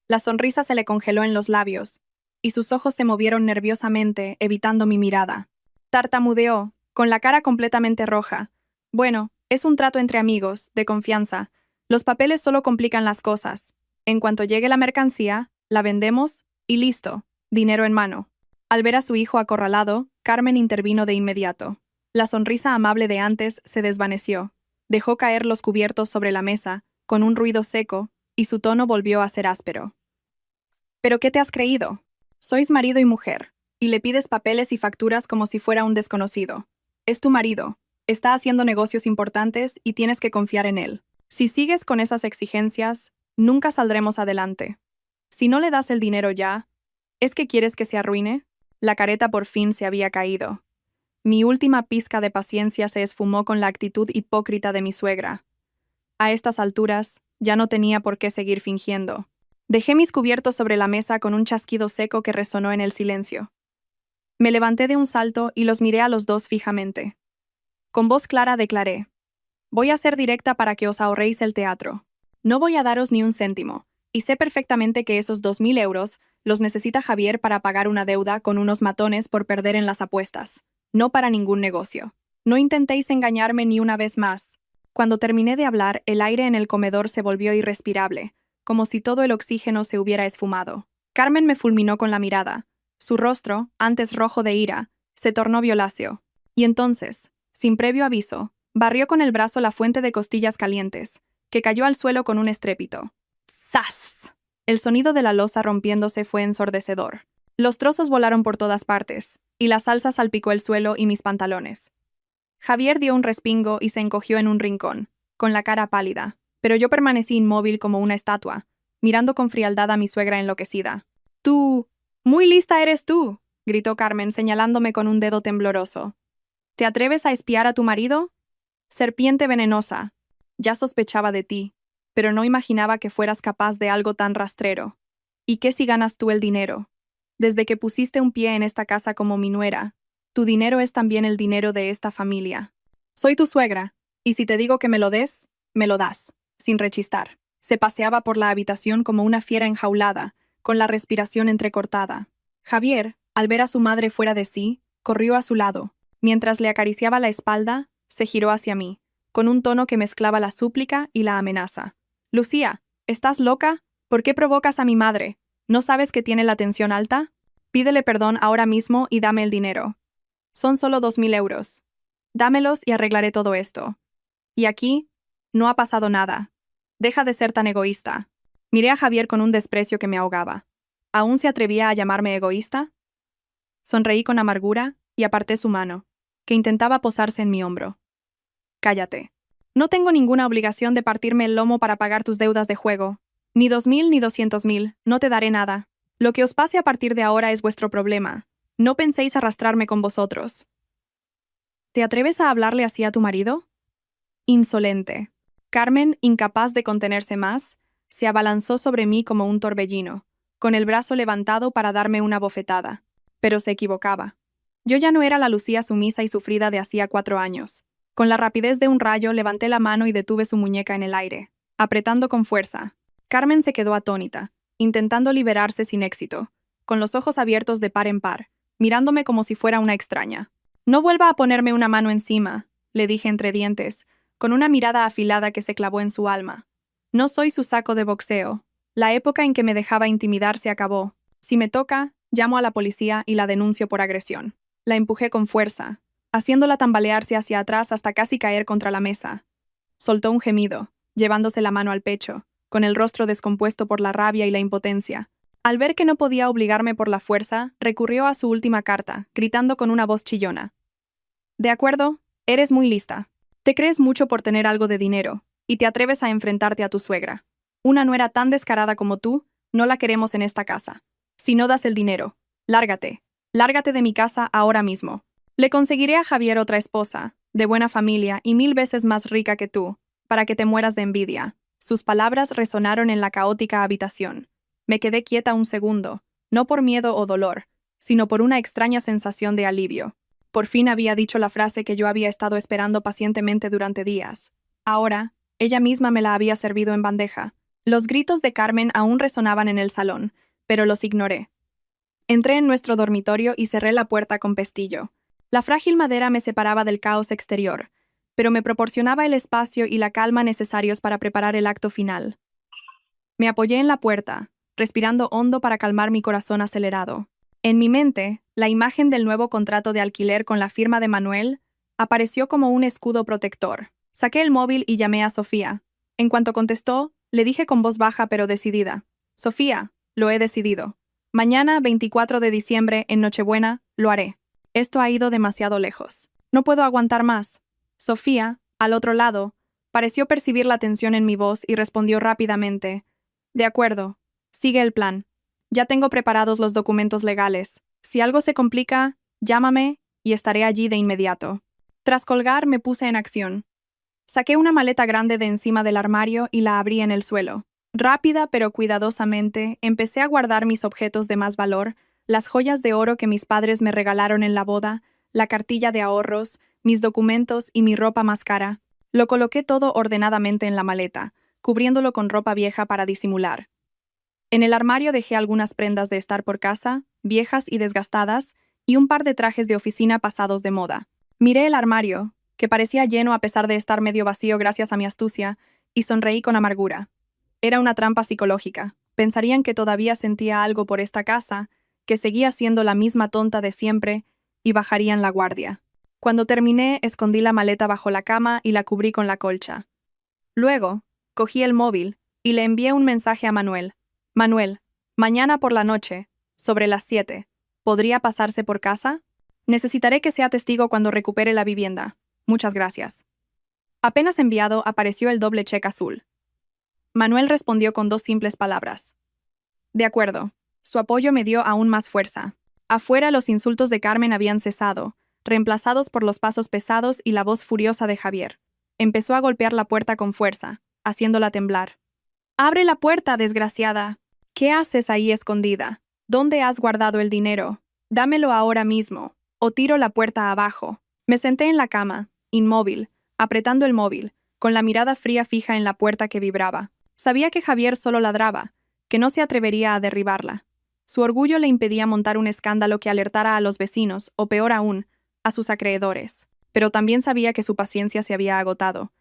La sonrisa se le congeló en los labios, y sus ojos se movieron nerviosamente, evitando mi mirada. Tartamudeó, con la cara completamente roja. «Bueno, es un trato entre amigos, de confianza. Los papeles solo complican las cosas. En cuanto llegue la mercancía, la vendemos, y listo, dinero en mano». Al ver a su hijo acorralado, Carmen intervino de inmediato. La sonrisa amable de antes se desvaneció. Dejó caer los cubiertos sobre la mesa, con un ruido seco, y su tono volvió a ser áspero. «¿Pero qué te has creído? Sois marido y mujer, y le pides papeles y facturas como si fuera un desconocido. Es tu marido, está haciendo negocios importantes y tienes que confiar en él. Si sigues con esas exigencias, nunca saldremos adelante. Si no le das el dinero ya, ¿es que quieres que se arruine?». La careta por fin se había caído. Mi última pizca de paciencia se esfumó con la actitud hipócrita de mi suegra. A estas alturas, ya no tenía por qué seguir fingiendo. Dejé mis cubiertos sobre la mesa con un chasquido seco que resonó en el silencio. Me levanté de un salto y los miré a los dos fijamente. Con voz clara declaré: «Voy a ser directa para que os ahorréis el teatro. No voy a daros ni un céntimo, y sé perfectamente que esos 2.000 euros los necesita Javier para pagar una deuda con unos matones por perder en las apuestas, no para ningún negocio. No intentéis engañarme ni una vez más». Cuando terminé de hablar, el aire en el comedor se volvió irrespirable, como si todo el oxígeno se hubiera esfumado. Carmen me fulminó con la mirada. Su rostro, antes rojo de ira, se tornó violáceo. Y entonces, sin previo aviso, barrió con el brazo la fuente de costillas calientes, que cayó al suelo con un estrépito. ¡Zas! El sonido de la loza rompiéndose fue ensordecedor. Los trozos volaron por todas partes, y la salsa salpicó el suelo y mis pantalones. Javier dio un respingo y se encogió en un rincón, con la cara pálida, pero yo permanecí inmóvil como una estatua, mirando con frialdad a mi suegra enloquecida. «Tú, muy lista eres tú», gritó Carmen señalándome con un dedo tembloroso. «¿Te atreves a espiar a tu marido? Serpiente venenosa. Ya sospechaba de ti, pero no imaginaba que fueras capaz de algo tan rastrero. ¿Y qué si ganas tú el dinero? Desde que pusiste un pie en esta casa como mi nuera, tu dinero es también el dinero de esta familia. Soy tu suegra, y si te digo que me lo des, me lo das», sin rechistar. Se paseaba por la habitación como una fiera enjaulada, con la respiración entrecortada. Javier, al ver a su madre fuera de sí, corrió a su lado. Mientras le acariciaba la espalda, se giró hacia mí, con un tono que mezclaba la súplica y la amenaza. «Lucía, ¿estás loca? ¿Por qué provocas a mi madre? ¿No sabes que tiene la tensión alta? Pídele perdón ahora mismo y dame el dinero. Son solo 2.000 euros. Dámelos y arreglaré todo esto. Y aquí, no ha pasado nada. Deja de ser tan egoísta». Miré a Javier con un desprecio que me ahogaba. ¿Aún se atrevía a llamarme egoísta? Sonreí con amargura y aparté su mano, que intentaba posarse en mi hombro. «Cállate. No tengo ninguna obligación de partirme el lomo para pagar tus deudas de juego. Ni 2.000 ni 200.000, no te daré nada. Lo que os pase a partir de ahora es vuestro problema. No penséis arrastrarme con vosotros». «¿Te atreves a hablarle así a tu marido?». Insolente. Carmen, incapaz de contenerse más, se abalanzó sobre mí como un torbellino, con el brazo levantado para darme una bofetada. Pero se equivocaba. Yo ya no era la Lucía sumisa y sufrida de hacía 4 años. Con la rapidez de un rayo levanté la mano y detuve su muñeca en el aire, apretando con fuerza. Carmen se quedó atónita, intentando liberarse sin éxito, con los ojos abiertos de par en par, mirándome como si fuera una extraña. «No vuelva a ponerme una mano encima», le dije entre dientes, con una mirada afilada que se clavó en su alma. «No soy su saco de boxeo. La época en que me dejaba intimidar se acabó. Si me toca, llamo a la policía y la denuncio por agresión». La empujé con fuerza, haciéndola tambalearse hacia atrás hasta casi caer contra la mesa. Soltó un gemido, llevándose la mano al pecho, con el rostro descompuesto por la rabia y la impotencia. Al ver que no podía obligarme por la fuerza, recurrió a su última carta, gritando con una voz chillona: De acuerdo, eres muy lista. Te crees mucho por tener algo de dinero, y te atreves a enfrentarte a tu suegra. Una nuera tan descarada como tú, no la queremos en esta casa. Si no das el dinero, lárgate. Lárgate de mi casa ahora mismo. Le conseguiré a Javier otra esposa, de buena familia y 1000 veces más rica que tú, para que te mueras de envidia. Sus palabras resonaron en la caótica habitación. Me quedé quieta un segundo, no por miedo o dolor, sino por una extraña sensación de alivio. Por fin había dicho la frase que yo había estado esperando pacientemente durante días. Ahora, ella misma me la había servido en bandeja. Los gritos de Carmen aún resonaban en el salón, pero los ignoré. Entré en nuestro dormitorio y cerré la puerta con pestillo. La frágil madera me separaba del caos exterior, pero me proporcionaba el espacio y la calma necesarios para preparar el acto final. Me apoyé en la puerta, respirando hondo para calmar mi corazón acelerado. En mi mente, la imagen del nuevo contrato de alquiler con la firma de Manuel apareció como un escudo protector. Saqué el móvil y llamé a Sofía. En cuanto contestó, le dije con voz baja pero decidida: Sofía, lo he decidido. Mañana, 24 de diciembre, en Nochebuena, lo haré. Esto ha ido demasiado lejos. No puedo aguantar más. Sofía, al otro lado, pareció percibir la tensión en mi voz y respondió rápidamente: De acuerdo, sigue el plan. Ya tengo preparados los documentos legales. Si algo se complica, llámame y estaré allí de inmediato. Tras colgar, me puse en acción. Saqué una maleta grande de encima del armario y la abrí en el suelo. Rápida pero cuidadosamente, empecé a guardar mis objetos de más valor, las joyas de oro que mis padres me regalaron en la boda, la cartilla de ahorros, mis documentos y mi ropa más cara. Lo coloqué todo ordenadamente en la maleta, cubriéndolo con ropa vieja para disimular. En el armario dejé algunas prendas de estar por casa, viejas y desgastadas, y un par de trajes de oficina pasados de moda. Miré el armario, que parecía lleno a pesar de estar medio vacío gracias a mi astucia, y sonreí con amargura. Era una trampa psicológica. Pensarían que todavía sentía algo por esta casa, que seguía siendo la misma tonta de siempre, y bajarían la guardia. Cuando terminé, escondí la maleta bajo la cama y la cubrí con la colcha. Luego, cogí el móvil y le envié un mensaje a Manuel. Manuel, mañana por la noche, sobre las 7, ¿podría pasarse por casa? Necesitaré que sea testigo cuando recupere la vivienda. Muchas gracias. Apenas enviado, apareció el doble cheque azul. Manuel respondió con 2 simples palabras. De acuerdo. Su apoyo me dio aún más fuerza. Afuera los insultos de Carmen habían cesado, reemplazados por los pasos pesados y la voz furiosa de Javier. Empezó a golpear la puerta con fuerza, haciéndola temblar. «¡Abre la puerta, desgraciada! ¿Qué haces ahí escondida? ¿Dónde has guardado el dinero? Dámelo ahora mismo, o tiro la puerta abajo». Me senté en la cama, inmóvil, apretando el móvil, con la mirada fría fija en la puerta que vibraba. Sabía que Javier solo ladraba, que no se atrevería a derribarla. Su orgullo le impedía montar un escándalo que alertara a los vecinos, o peor aún, a sus acreedores. Pero también sabía que su paciencia se había agotado.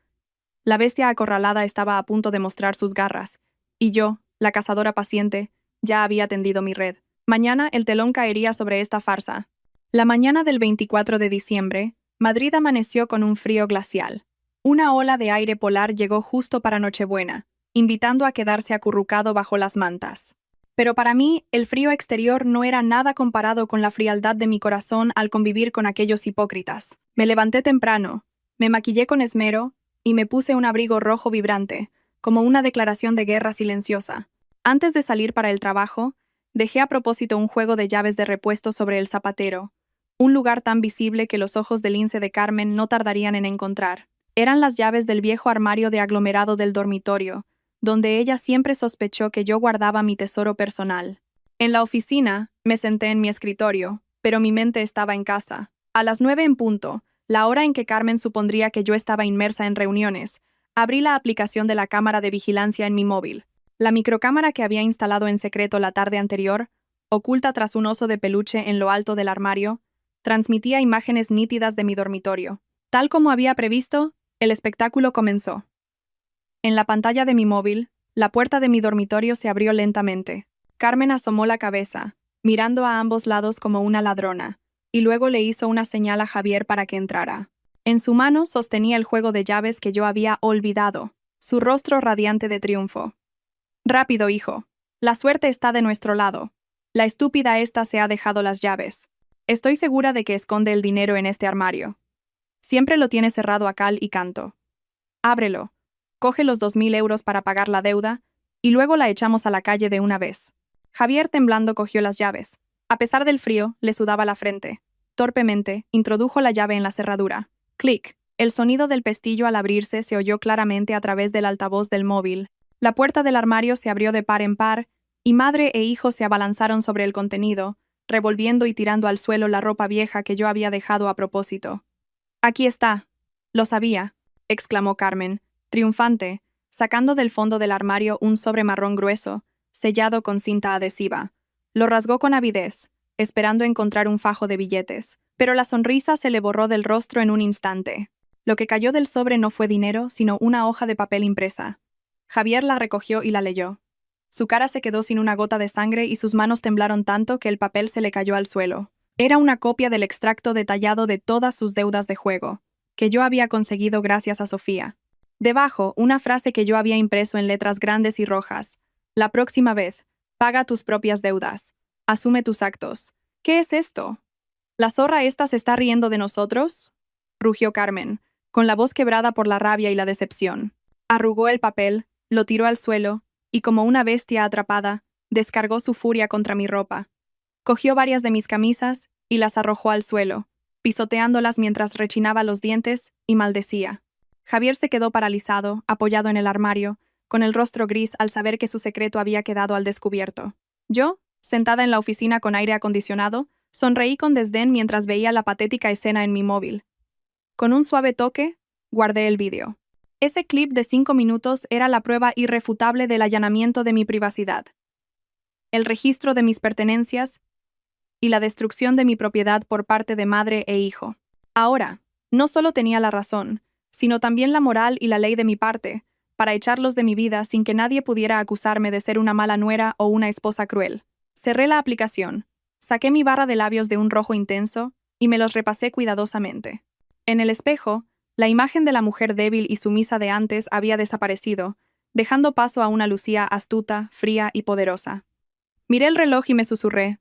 La bestia acorralada estaba a punto de mostrar sus garras, y yo, la cazadora paciente, ya había tendido mi red. Mañana el telón caería sobre esta farsa. La mañana del 24 de diciembre, Madrid amaneció con un frío glacial. Una ola de aire polar llegó justo para Nochebuena, invitando a quedarse acurrucado bajo las mantas. Pero para mí, el frío exterior no era nada comparado con la frialdad de mi corazón al convivir con aquellos hipócritas. Me levanté temprano, me maquillé con esmero y me puse un abrigo rojo vibrante, como una declaración de guerra silenciosa. Antes de salir para el trabajo, dejé a propósito un juego de llaves de repuesto sobre el zapatero, un lugar tan visible que los ojos del lince de Carmen no tardarían en encontrar. Eran las llaves del viejo armario de aglomerado del dormitorio, donde ella siempre sospechó que yo guardaba mi tesoro personal. En la oficina, me senté en mi escritorio, pero mi mente estaba en casa. A las 9 en punto, la hora en que Carmen supondría que yo estaba inmersa en reuniones, abrí la aplicación de la cámara de vigilancia en mi móvil. La microcámara que había instalado en secreto la tarde anterior, oculta tras un oso de peluche en lo alto del armario, transmitía imágenes nítidas de mi dormitorio. Tal como había previsto, el espectáculo comenzó. En la pantalla de mi móvil, la puerta de mi dormitorio se abrió lentamente. Carmen asomó la cabeza, mirando a ambos lados como una ladrona, y luego le hizo una señal a Javier para que entrara. En su mano sostenía el juego de llaves que yo había olvidado, su rostro radiante de triunfo. «Rápido, hijo. La suerte está de nuestro lado. La estúpida esta se ha dejado las llaves. Estoy segura de que esconde el dinero en este armario. Siempre lo tiene cerrado a cal y canto. Ábrelo. Coge los 2000 euros para pagar la deuda y luego la echamos a la calle de una vez. Javier, temblando, cogió las llaves. A pesar del frío, le sudaba la frente. Torpemente, introdujo la llave en la cerradura. Clic. El sonido del pestillo al abrirse se oyó claramente a través del altavoz del móvil. La puerta del armario se abrió de par en par y madre e hijo se abalanzaron sobre el contenido, revolviendo y tirando al suelo la ropa vieja que yo había dejado a propósito. «Aquí está». «Lo sabía», exclamó Carmen, triunfante, sacando del fondo del armario un sobre marrón grueso, sellado con cinta adhesiva. Lo rasgó con avidez, esperando encontrar un fajo de billetes, pero la sonrisa se le borró del rostro en un instante. Lo que cayó del sobre no fue dinero, sino una hoja de papel impresa. Javier la recogió y la leyó. Su cara se quedó sin una gota de sangre y sus manos temblaron tanto que el papel se le cayó al suelo. Era una copia del extracto detallado de todas sus deudas de juego, que yo había conseguido gracias a Sofía. Debajo, una frase que yo había impreso en letras grandes y rojas. «La próxima vez, paga tus propias deudas. Asume tus actos». «¿Qué es esto? ¿La zorra esta se está riendo de nosotros?», rugió Carmen, con la voz quebrada por la rabia y la decepción. Arrugó el papel, lo tiró al suelo, y como una bestia atrapada, descargó su furia contra mi ropa. Cogió varias de mis camisas y las arrojó al suelo, pisoteándolas mientras rechinaba los dientes y maldecía. Javier se quedó paralizado, apoyado en el armario, con el rostro gris al saber que su secreto había quedado al descubierto. Yo, sentada en la oficina con aire acondicionado, sonreí con desdén mientras veía la patética escena en mi móvil. Con un suave toque, guardé el vídeo. Ese clip de 5 minutos era la prueba irrefutable del allanamiento de mi privacidad, el registro de mis pertenencias y la destrucción de mi propiedad por parte de madre e hijo. Ahora, no solo tenía la razón, sino también la moral y la ley de mi parte, para echarlos de mi vida sin que nadie pudiera acusarme de ser una mala nuera o una esposa cruel. Cerré la aplicación, saqué mi barra de labios de un rojo intenso y me los repasé cuidadosamente. En el espejo, la imagen de la mujer débil y sumisa de antes había desaparecido, dejando paso a una Lucía astuta, fría y poderosa. Miré el reloj y me susurré.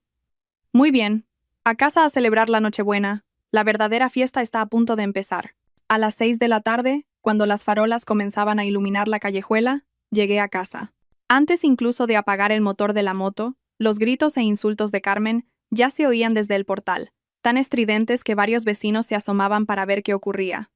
«Muy bien, a casa a celebrar la Nochebuena. La verdadera fiesta está a punto de empezar». A las 6 de la tarde, cuando las farolas comenzaban a iluminar la callejuela, llegué a casa. Antes incluso de apagar el motor de la moto, los gritos e insultos de Carmen ya se oían desde el portal, tan estridentes que varios vecinos se asomaban para ver qué ocurría.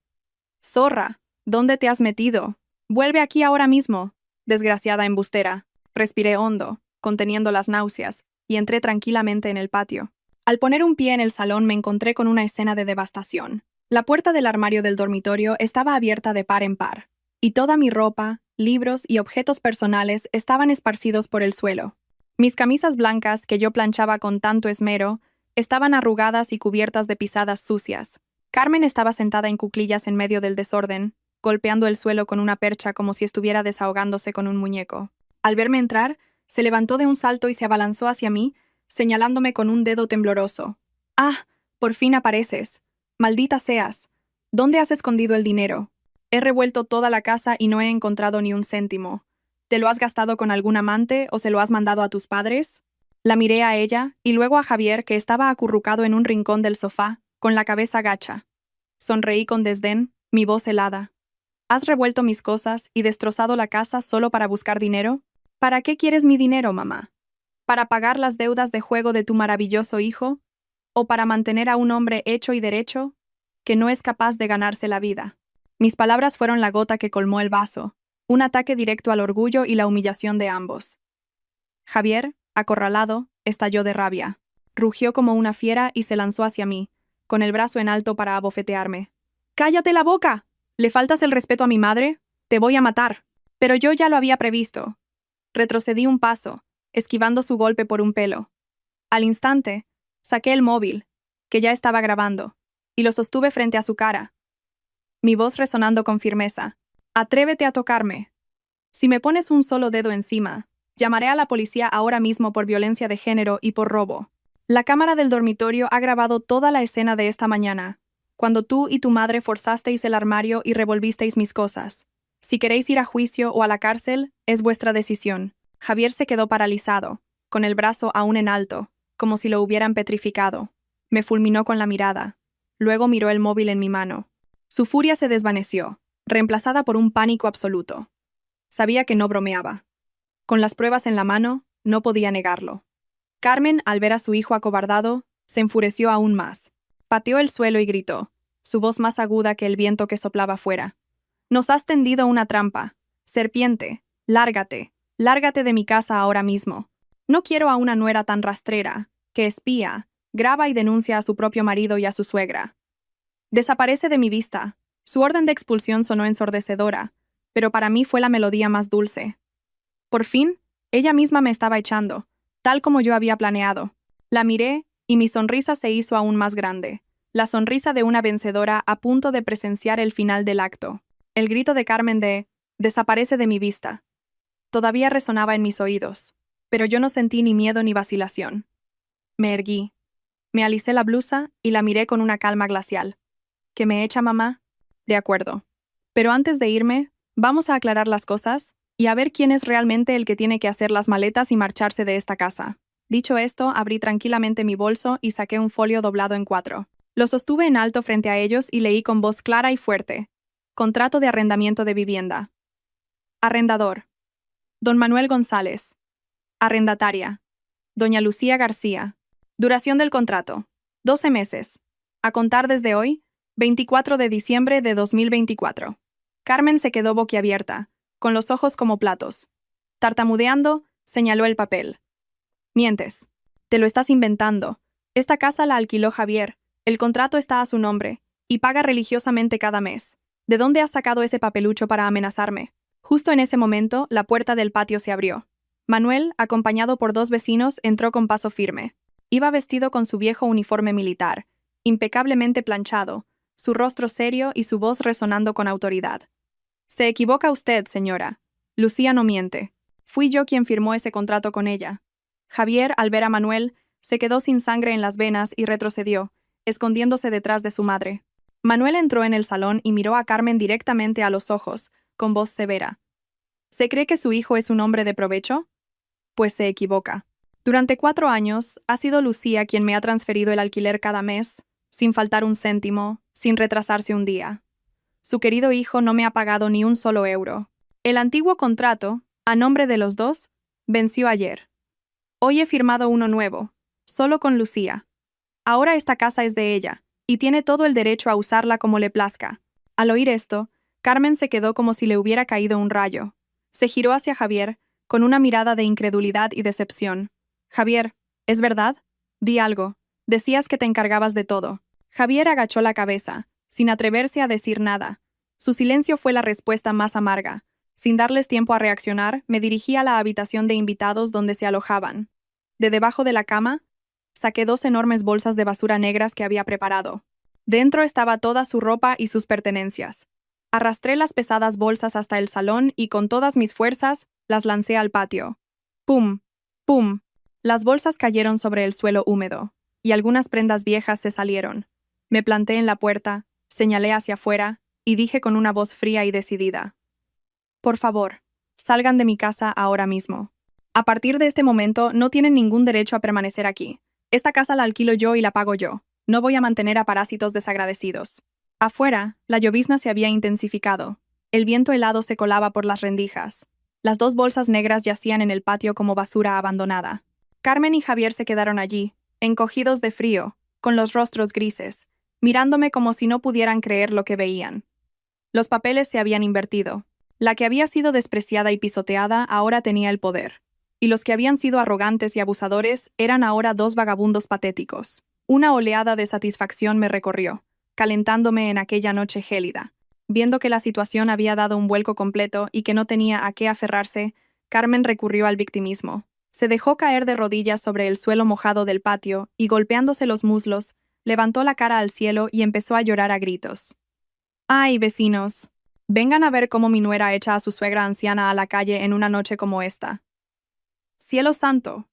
«Zorra, ¿dónde te has metido? Vuelve aquí ahora mismo, desgraciada embustera». Respiré hondo, conteniendo las náuseas, y entré tranquilamente en el patio. Al poner un pie en el salón me encontré con una escena de devastación. La puerta del armario del dormitorio estaba abierta de par en par, y toda mi ropa, libros y objetos personales estaban esparcidos por el suelo. Mis camisas blancas, que yo planchaba con tanto esmero, estaban arrugadas y cubiertas de pisadas sucias. Carmen estaba sentada en cuclillas en medio del desorden, golpeando el suelo con una percha como si estuviera desahogándose con un muñeco. Al verme entrar, se levantó de un salto y se abalanzó hacia mí, señalándome con un dedo tembloroso. «Ah, por fin apareces. Maldita seas. ¿Dónde has escondido el dinero? He revuelto toda la casa y no he encontrado ni un céntimo. ¿Te lo has gastado con algún amante o se lo has mandado a tus padres?» La miré a ella y luego a Javier, que estaba acurrucado en un rincón del sofá, con la cabeza gacha. Sonreí con desdén, mi voz helada. «¿Has revuelto mis cosas y destrozado la casa solo para buscar dinero? ¿Para qué quieres mi dinero, mamá? ¿Para pagar las deudas de juego de tu maravilloso hijo? ¿O para mantener a un hombre hecho y derecho, que no es capaz de ganarse la vida?» Mis palabras fueron la gota que colmó el vaso, un ataque directo al orgullo y la humillación de ambos. Javier, acorralado, estalló de rabia. Rugió como una fiera y se lanzó hacia mí, con el brazo en alto para abofetearme. «¡Cállate la boca! ¿Le faltas el respeto a mi madre? Te voy a matar». Pero yo ya lo había previsto. Retrocedí un paso, esquivando su golpe por un pelo. Al instante, saqué el móvil, que ya estaba grabando, y lo sostuve frente a su cara. Mi voz resonando con firmeza. «Atrévete a tocarme. Si me pones un solo dedo encima, llamaré a la policía ahora mismo por violencia de género y por robo». La cámara del dormitorio ha grabado toda la escena de esta mañana, cuando tú y tu madre forzasteis el armario y revolvisteis mis cosas. Si queréis ir a juicio o a la cárcel, es vuestra decisión. Javier se quedó paralizado, con el brazo aún en alto, como si lo hubieran petrificado. Me fulminó con la mirada. Luego miró el móvil en mi mano. Su furia se desvaneció, reemplazada por un pánico absoluto. Sabía que no bromeaba. Con las pruebas en la mano, no podía negarlo. Carmen, al ver a su hijo acobardado, se enfureció aún más. Pateó el suelo y gritó, su voz más aguda que el viento que soplaba fuera. «Nos has tendido una trampa. Serpiente, lárgate, lárgate de mi casa ahora mismo. No quiero a una nuera tan rastrera, que espía, graba y denuncia a su propio marido y a su suegra. Desaparece de mi vista». Su orden de expulsión sonó ensordecedora, pero para mí fue la melodía más dulce. Por fin, ella misma me estaba echando, tal como yo había planeado. La miré, y mi sonrisa se hizo aún más grande, la sonrisa de una vencedora a punto de presenciar el final del acto. El grito de Carmen de «desaparece de mi vista» todavía resonaba en mis oídos, pero yo no sentí ni miedo ni vacilación. Me erguí, me alicé la blusa y la miré con una calma glacial. ¿Que me echa mamá? De acuerdo. Pero antes de irme, vamos a aclarar las cosas y a ver quién es realmente el que tiene que hacer las maletas y marcharse de esta casa. Dicho esto, abrí tranquilamente mi bolso y saqué un folio doblado en 4. Lo sostuve en alto frente a ellos y leí con voz clara y fuerte. Contrato de arrendamiento de vivienda. Arrendador: Don Manuel González. Arrendataria: Doña Lucía García. Duración del contrato: 12 meses. A contar desde hoy, 24 de diciembre de 2024. Carmen se quedó boquiabierta, con los ojos como platos. Tartamudeando, señaló el papel. «Mientes. Te lo estás inventando. Esta casa la alquiló Javier, el contrato está a su nombre, y paga religiosamente cada mes. ¿De dónde has sacado ese papelucho para amenazarme?» Justo en ese momento, la puerta del patio se abrió. Manuel, acompañado por 2 vecinos, entró con paso firme. Iba vestido con su viejo uniforme militar, impecablemente planchado, su rostro serio y su voz resonando con autoridad. «Se equivoca usted, señora. Lucía no miente. Fui yo quien firmó ese contrato con ella». Javier, al ver a Manuel, se quedó sin sangre en las venas y retrocedió, escondiéndose detrás de su madre. Manuel entró en el salón y miró a Carmen directamente a los ojos, con voz severa. ¿Se cree que su hijo es un hombre de provecho? Pues se equivoca. Durante 4 años, ha sido Lucía quien me ha transferido el alquiler cada mes, sin faltar un céntimo, sin retrasarse un día. Su querido hijo no me ha pagado ni un solo euro. El antiguo contrato, a nombre de los dos, venció ayer. Hoy he firmado uno nuevo, solo con Lucía. Ahora esta casa es de ella, y tiene todo el derecho a usarla como le plazca. Al oír esto, Carmen se quedó como si le hubiera caído un rayo. Se giró hacia Javier, con una mirada de incredulidad y decepción. «Javier, ¿es verdad? Di algo. Decías que te encargabas de todo». Javier agachó la cabeza, sin atreverse a decir nada. Su silencio fue la respuesta más amarga. Sin darles tiempo a reaccionar, me dirigí a la habitación de invitados donde se alojaban. De debajo de la cama, saqué 2 enormes bolsas de basura negras que había preparado. Dentro estaba toda su ropa y sus pertenencias. Arrastré las pesadas bolsas hasta el salón y con todas mis fuerzas las lancé al patio. ¡Pum! ¡Pum! Las bolsas cayeron sobre el suelo húmedo, y algunas prendas viejas se salieron. Me planté en la puerta, señalé hacia afuera, y dije con una voz fría y decidida: «Por favor, salgan de mi casa ahora mismo. A partir de este momento no tienen ningún derecho a permanecer aquí. Esta casa la alquilo yo y la pago yo. No voy a mantener a parásitos desagradecidos». Afuera, la llovizna se había intensificado. El viento helado se colaba por las rendijas. Las 2 bolsas negras yacían en el patio como basura abandonada. Carmen y Javier se quedaron allí, encogidos de frío, con los rostros grises, mirándome como si no pudieran creer lo que veían. Los papeles se habían invertido. La que había sido despreciada y pisoteada ahora tenía el poder. Y los que habían sido arrogantes y abusadores eran ahora 2 vagabundos patéticos. Una oleada de satisfacción me recorrió, calentándome en aquella noche gélida. Viendo que la situación había dado un vuelco completo y que no tenía a qué aferrarse, Carmen recurrió al victimismo. Se dejó caer de rodillas sobre el suelo mojado del patio y, golpeándose los muslos, levantó la cara al cielo y empezó a llorar a gritos. «¡Ay, vecinos! Vengan a ver cómo mi nuera echa a su suegra anciana a la calle en una noche como esta. ¡Cielo santo!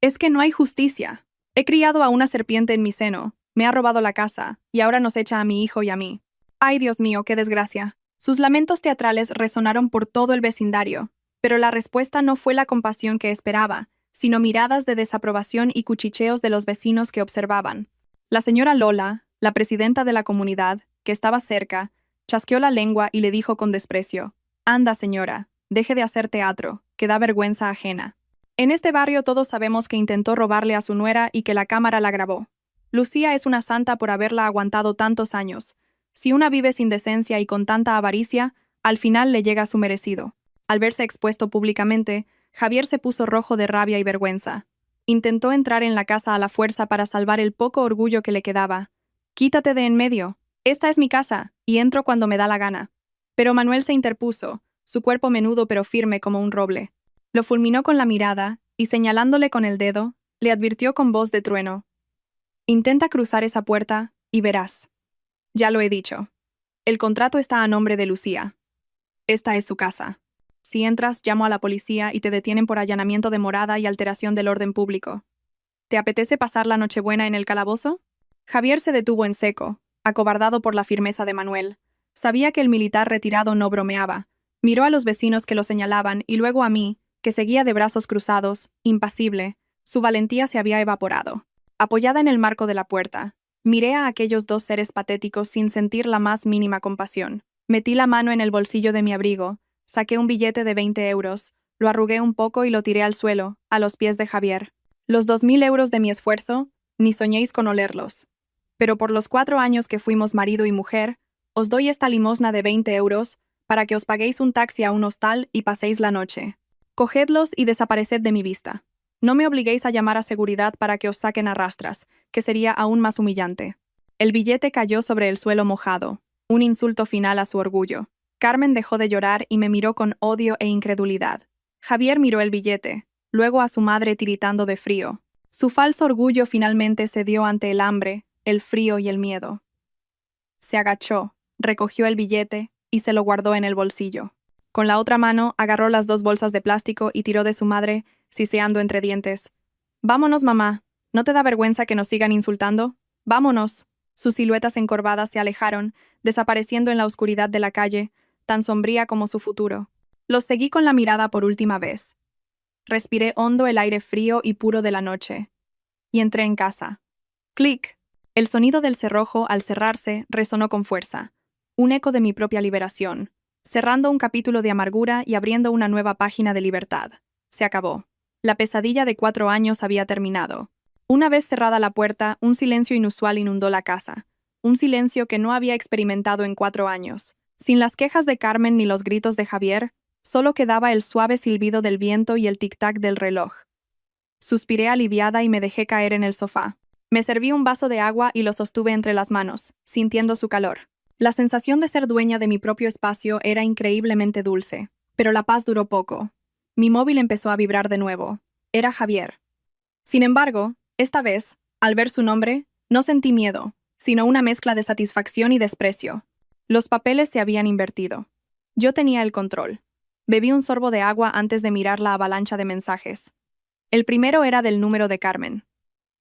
Es que no hay justicia. He criado a una serpiente en mi seno, me ha robado la casa, y ahora nos echa a mi hijo y a mí. ¡Ay, Dios mío, qué desgracia!». Sus lamentos teatrales resonaron por todo el vecindario, pero la respuesta no fue la compasión que esperaba, sino miradas de desaprobación y cuchicheos de los vecinos que observaban. La señora Lola, la presidenta de la comunidad, que estaba cerca, chasqueó la lengua y le dijo con desprecio: «Anda, señora, deje de hacer teatro, que da vergüenza ajena». En este barrio todos sabemos que intentó robarle a su nuera y que la cámara la grabó. Lucía es una santa por haberla aguantado tantos años. Si una vive sin decencia y con tanta avaricia, al final le llega su merecido. Al verse expuesto públicamente, Javier se puso rojo de rabia y vergüenza. Intentó entrar en la casa a la fuerza para salvar el poco orgullo que le quedaba. «Quítate de en medio. Esta es mi casa, y entro cuando me da la gana». Pero Manuel se interpuso, su cuerpo menudo pero firme como un roble. Lo fulminó con la mirada, y señalándole con el dedo, le advirtió con voz de trueno: «Intenta cruzar esa puerta, y verás». «Ya lo he dicho. El contrato está a nombre de Lucía. Esta es su casa. Si entras, llamo a la policía y te detienen por allanamiento de morada y alteración del orden público. ¿Te apetece pasar la Nochebuena en el calabozo?» Javier se detuvo en seco, acobardado por la firmeza de Manuel. Sabía que el militar retirado no bromeaba. Miró a los vecinos que lo señalaban y luego a mí, que seguía de brazos cruzados, impasible. Su valentía se había evaporado. Apoyada en el marco de la puerta, miré a aquellos dos seres patéticos sin sentir la más mínima compasión. Metí la mano en el bolsillo de mi abrigo, saqué un billete de 20 euros, lo arrugué un poco y lo tiré al suelo, a los pies de Javier. Los 2000 euros de mi esfuerzo, ni soñéis con olerlos. Pero por los 4 años que fuimos marido y mujer, os doy esta limosna de 20 euros para que os paguéis un taxi a un hostal y paséis la noche. Cogedlos y desapareced de mi vista. No me obliguéis a llamar a seguridad para que os saquen a rastras, que sería aún más humillante». El billete cayó sobre el suelo mojado, un insulto final a su orgullo. Carmen dejó de llorar y me miró con odio e incredulidad. Javier miró el billete, luego a su madre tiritando de frío. Su falso orgullo finalmente cedió ante el hambre, el frío y el miedo. Se agachó, recogió el billete y se lo guardó en el bolsillo. Con la otra mano agarró las 2 bolsas de plástico y tiró de su madre, siseando entre dientes: «Vámonos, mamá. ¿No te da vergüenza que nos sigan insultando? Vámonos». Sus siluetas encorvadas se alejaron, desapareciendo en la oscuridad de la calle, tan sombría como su futuro. Los seguí con la mirada por última vez. Respiré hondo el aire frío y puro de la noche. Y entré en casa. ¡Clic! El sonido del cerrojo al cerrarse resonó con fuerza. Un eco de mi propia liberación, cerrando un capítulo de amargura y abriendo una nueva página de libertad. Se acabó. La pesadilla de 4 años había terminado. Una vez cerrada la puerta, un silencio inusual inundó la casa. Un silencio que no había experimentado en 4 años. Sin las quejas de Carmen ni los gritos de Javier, solo quedaba el suave silbido del viento y el tic-tac del reloj. Suspiré aliviada y me dejé caer en el sofá. Me serví un vaso de agua y lo sostuve entre las manos, sintiendo su calor. La sensación de ser dueña de mi propio espacio era increíblemente dulce, pero la paz duró poco. Mi móvil empezó a vibrar de nuevo. Era Javier. Sin embargo, esta vez, al ver su nombre, no sentí miedo, sino una mezcla de satisfacción y desprecio. Los papeles se habían invertido. Yo tenía el control. Bebí un sorbo de agua antes de mirar la avalancha de mensajes. El primero era del número de Carmen.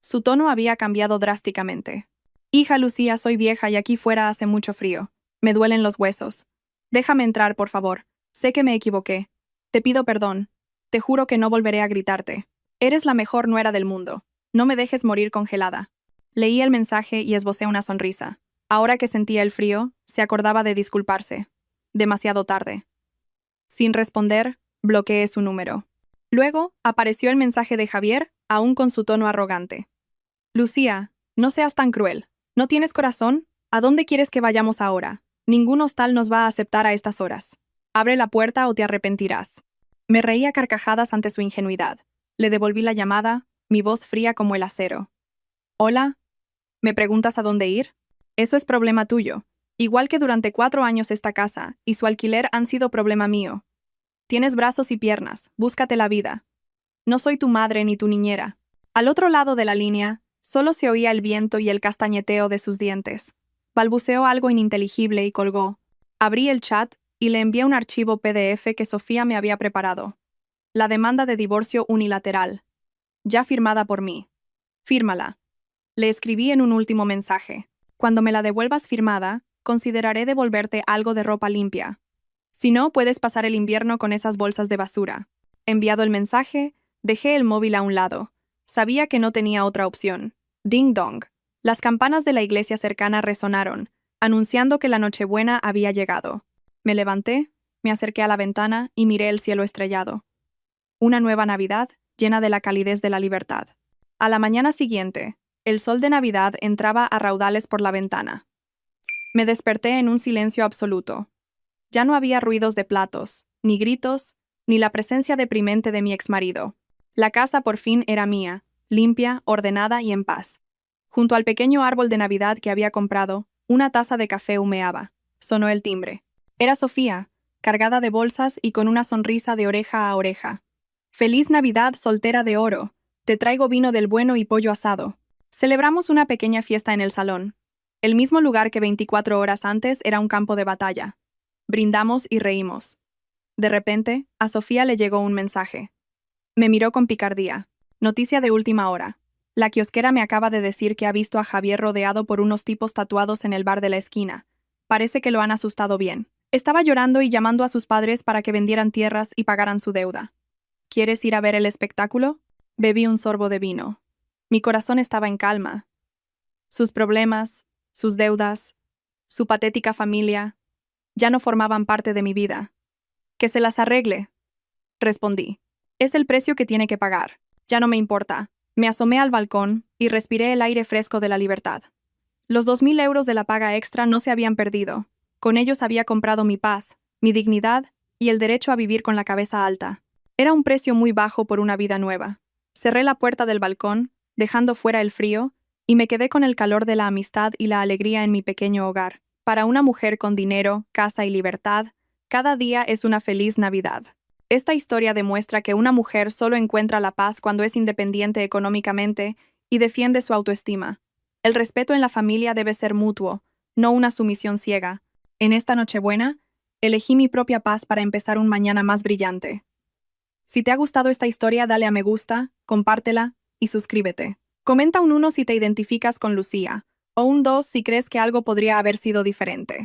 Su tono había cambiado drásticamente. «Hija Lucía, soy vieja y aquí fuera hace mucho frío. Me duelen los huesos. Déjame entrar, por favor. Sé que me equivoqué. Te pido perdón. Te juro que no volveré a gritarte. Eres la mejor nuera del mundo. No me dejes morir congelada». Leí el mensaje y esbocé una sonrisa. Ahora que sentía el frío, se acordaba de disculparse. Demasiado tarde. Sin responder, bloqueé su número. Luego, apareció el mensaje de Javier, aún con su tono arrogante. «Lucía, no seas tan cruel. ¿No tienes corazón? ¿A dónde quieres que vayamos ahora? Ningún hostal nos va a aceptar a estas horas. Abre la puerta o te arrepentirás». Me reí a carcajadas ante su ingenuidad. Le devolví la llamada, mi voz fría como el acero. «Hola. ¿Me preguntas a dónde ir? Eso es problema tuyo. Igual que durante 4 años esta casa y su alquiler han sido problema mío. Tienes brazos y piernas, búscate la vida. No soy tu madre ni tu niñera». Al otro lado de la línea, solo se oía el viento y el castañeteo de sus dientes. Balbuceó algo ininteligible y colgó. Abrí el chat y le envié un archivo PDF que Sofía me había preparado. La demanda de divorcio unilateral. Ya firmada por mí. Fírmala. Le escribí en un último mensaje. Cuando me la devuelvas firmada, consideraré devolverte algo de ropa limpia. Si no, puedes pasar el invierno con esas bolsas de basura. Enviado el mensaje, dejé el móvil a un lado. Sabía que no tenía otra opción. Ding dong. Las campanas de la iglesia cercana resonaron. anunciando que la Nochebuena había llegado. Me levanté, me acerqué a la ventana y miré el cielo estrellado. Una nueva Navidad llena de la calidez de la libertad. A la mañana siguiente, el sol de Navidad entraba a raudales por la ventana. Me desperté en un silencio absoluto. Ya no había ruidos de platos, ni gritos, ni la presencia deprimente de mi exmarido. La casa por fin era mía, limpia, ordenada y en paz. Junto al pequeño árbol de Navidad que había comprado, una taza de café humeaba. Sonó el timbre. Era Sofía, cargada de bolsas y con una sonrisa de oreja a oreja. «Feliz Navidad, soltera de oro. Te traigo vino del bueno y pollo asado». Celebramos una pequeña fiesta en el salón. El mismo lugar que 24 horas antes era un campo de batalla. Brindamos y reímos. De repente, a Sofía le llegó un mensaje. Me miró con picardía. Noticia de última hora. La kiosquera me acaba de decir que ha visto a Javier rodeado por unos tipos tatuados en el bar de la esquina. Parece que lo han asustado bien. Estaba llorando y llamando a sus padres para que vendieran tierras y pagaran su deuda. ¿Quieres ir a ver el espectáculo? Bebí un sorbo de vino. Mi corazón estaba en calma. Sus problemas, sus deudas, su patética familia, ya no formaban parte de mi vida. Que se las arregle, respondí. Es el precio que tiene que pagar. Ya no me importa. Me asomé al balcón y respiré el aire fresco de la libertad. Los 2000 euros de la paga extra no se habían perdido. Con ellos había comprado mi paz, mi dignidad y el derecho a vivir con la cabeza alta. Era un precio muy bajo por una vida nueva. Cerré la puerta del balcón, dejando fuera el frío, y me quedé con el calor de la amistad y la alegría en mi pequeño hogar. Para una mujer con dinero, casa y libertad, cada día es una feliz Navidad. Esta historia demuestra que una mujer solo encuentra la paz cuando es independiente económicamente y defiende su autoestima. El respeto en la familia debe ser mutuo, no una sumisión ciega. En esta Nochebuena, elegí mi propia paz para empezar un mañana más brillante. Si te ha gustado esta historia, dale a me gusta, compártela y suscríbete. Comenta un 1 si te identificas con Lucía, o un 2 si crees que algo podría haber sido diferente.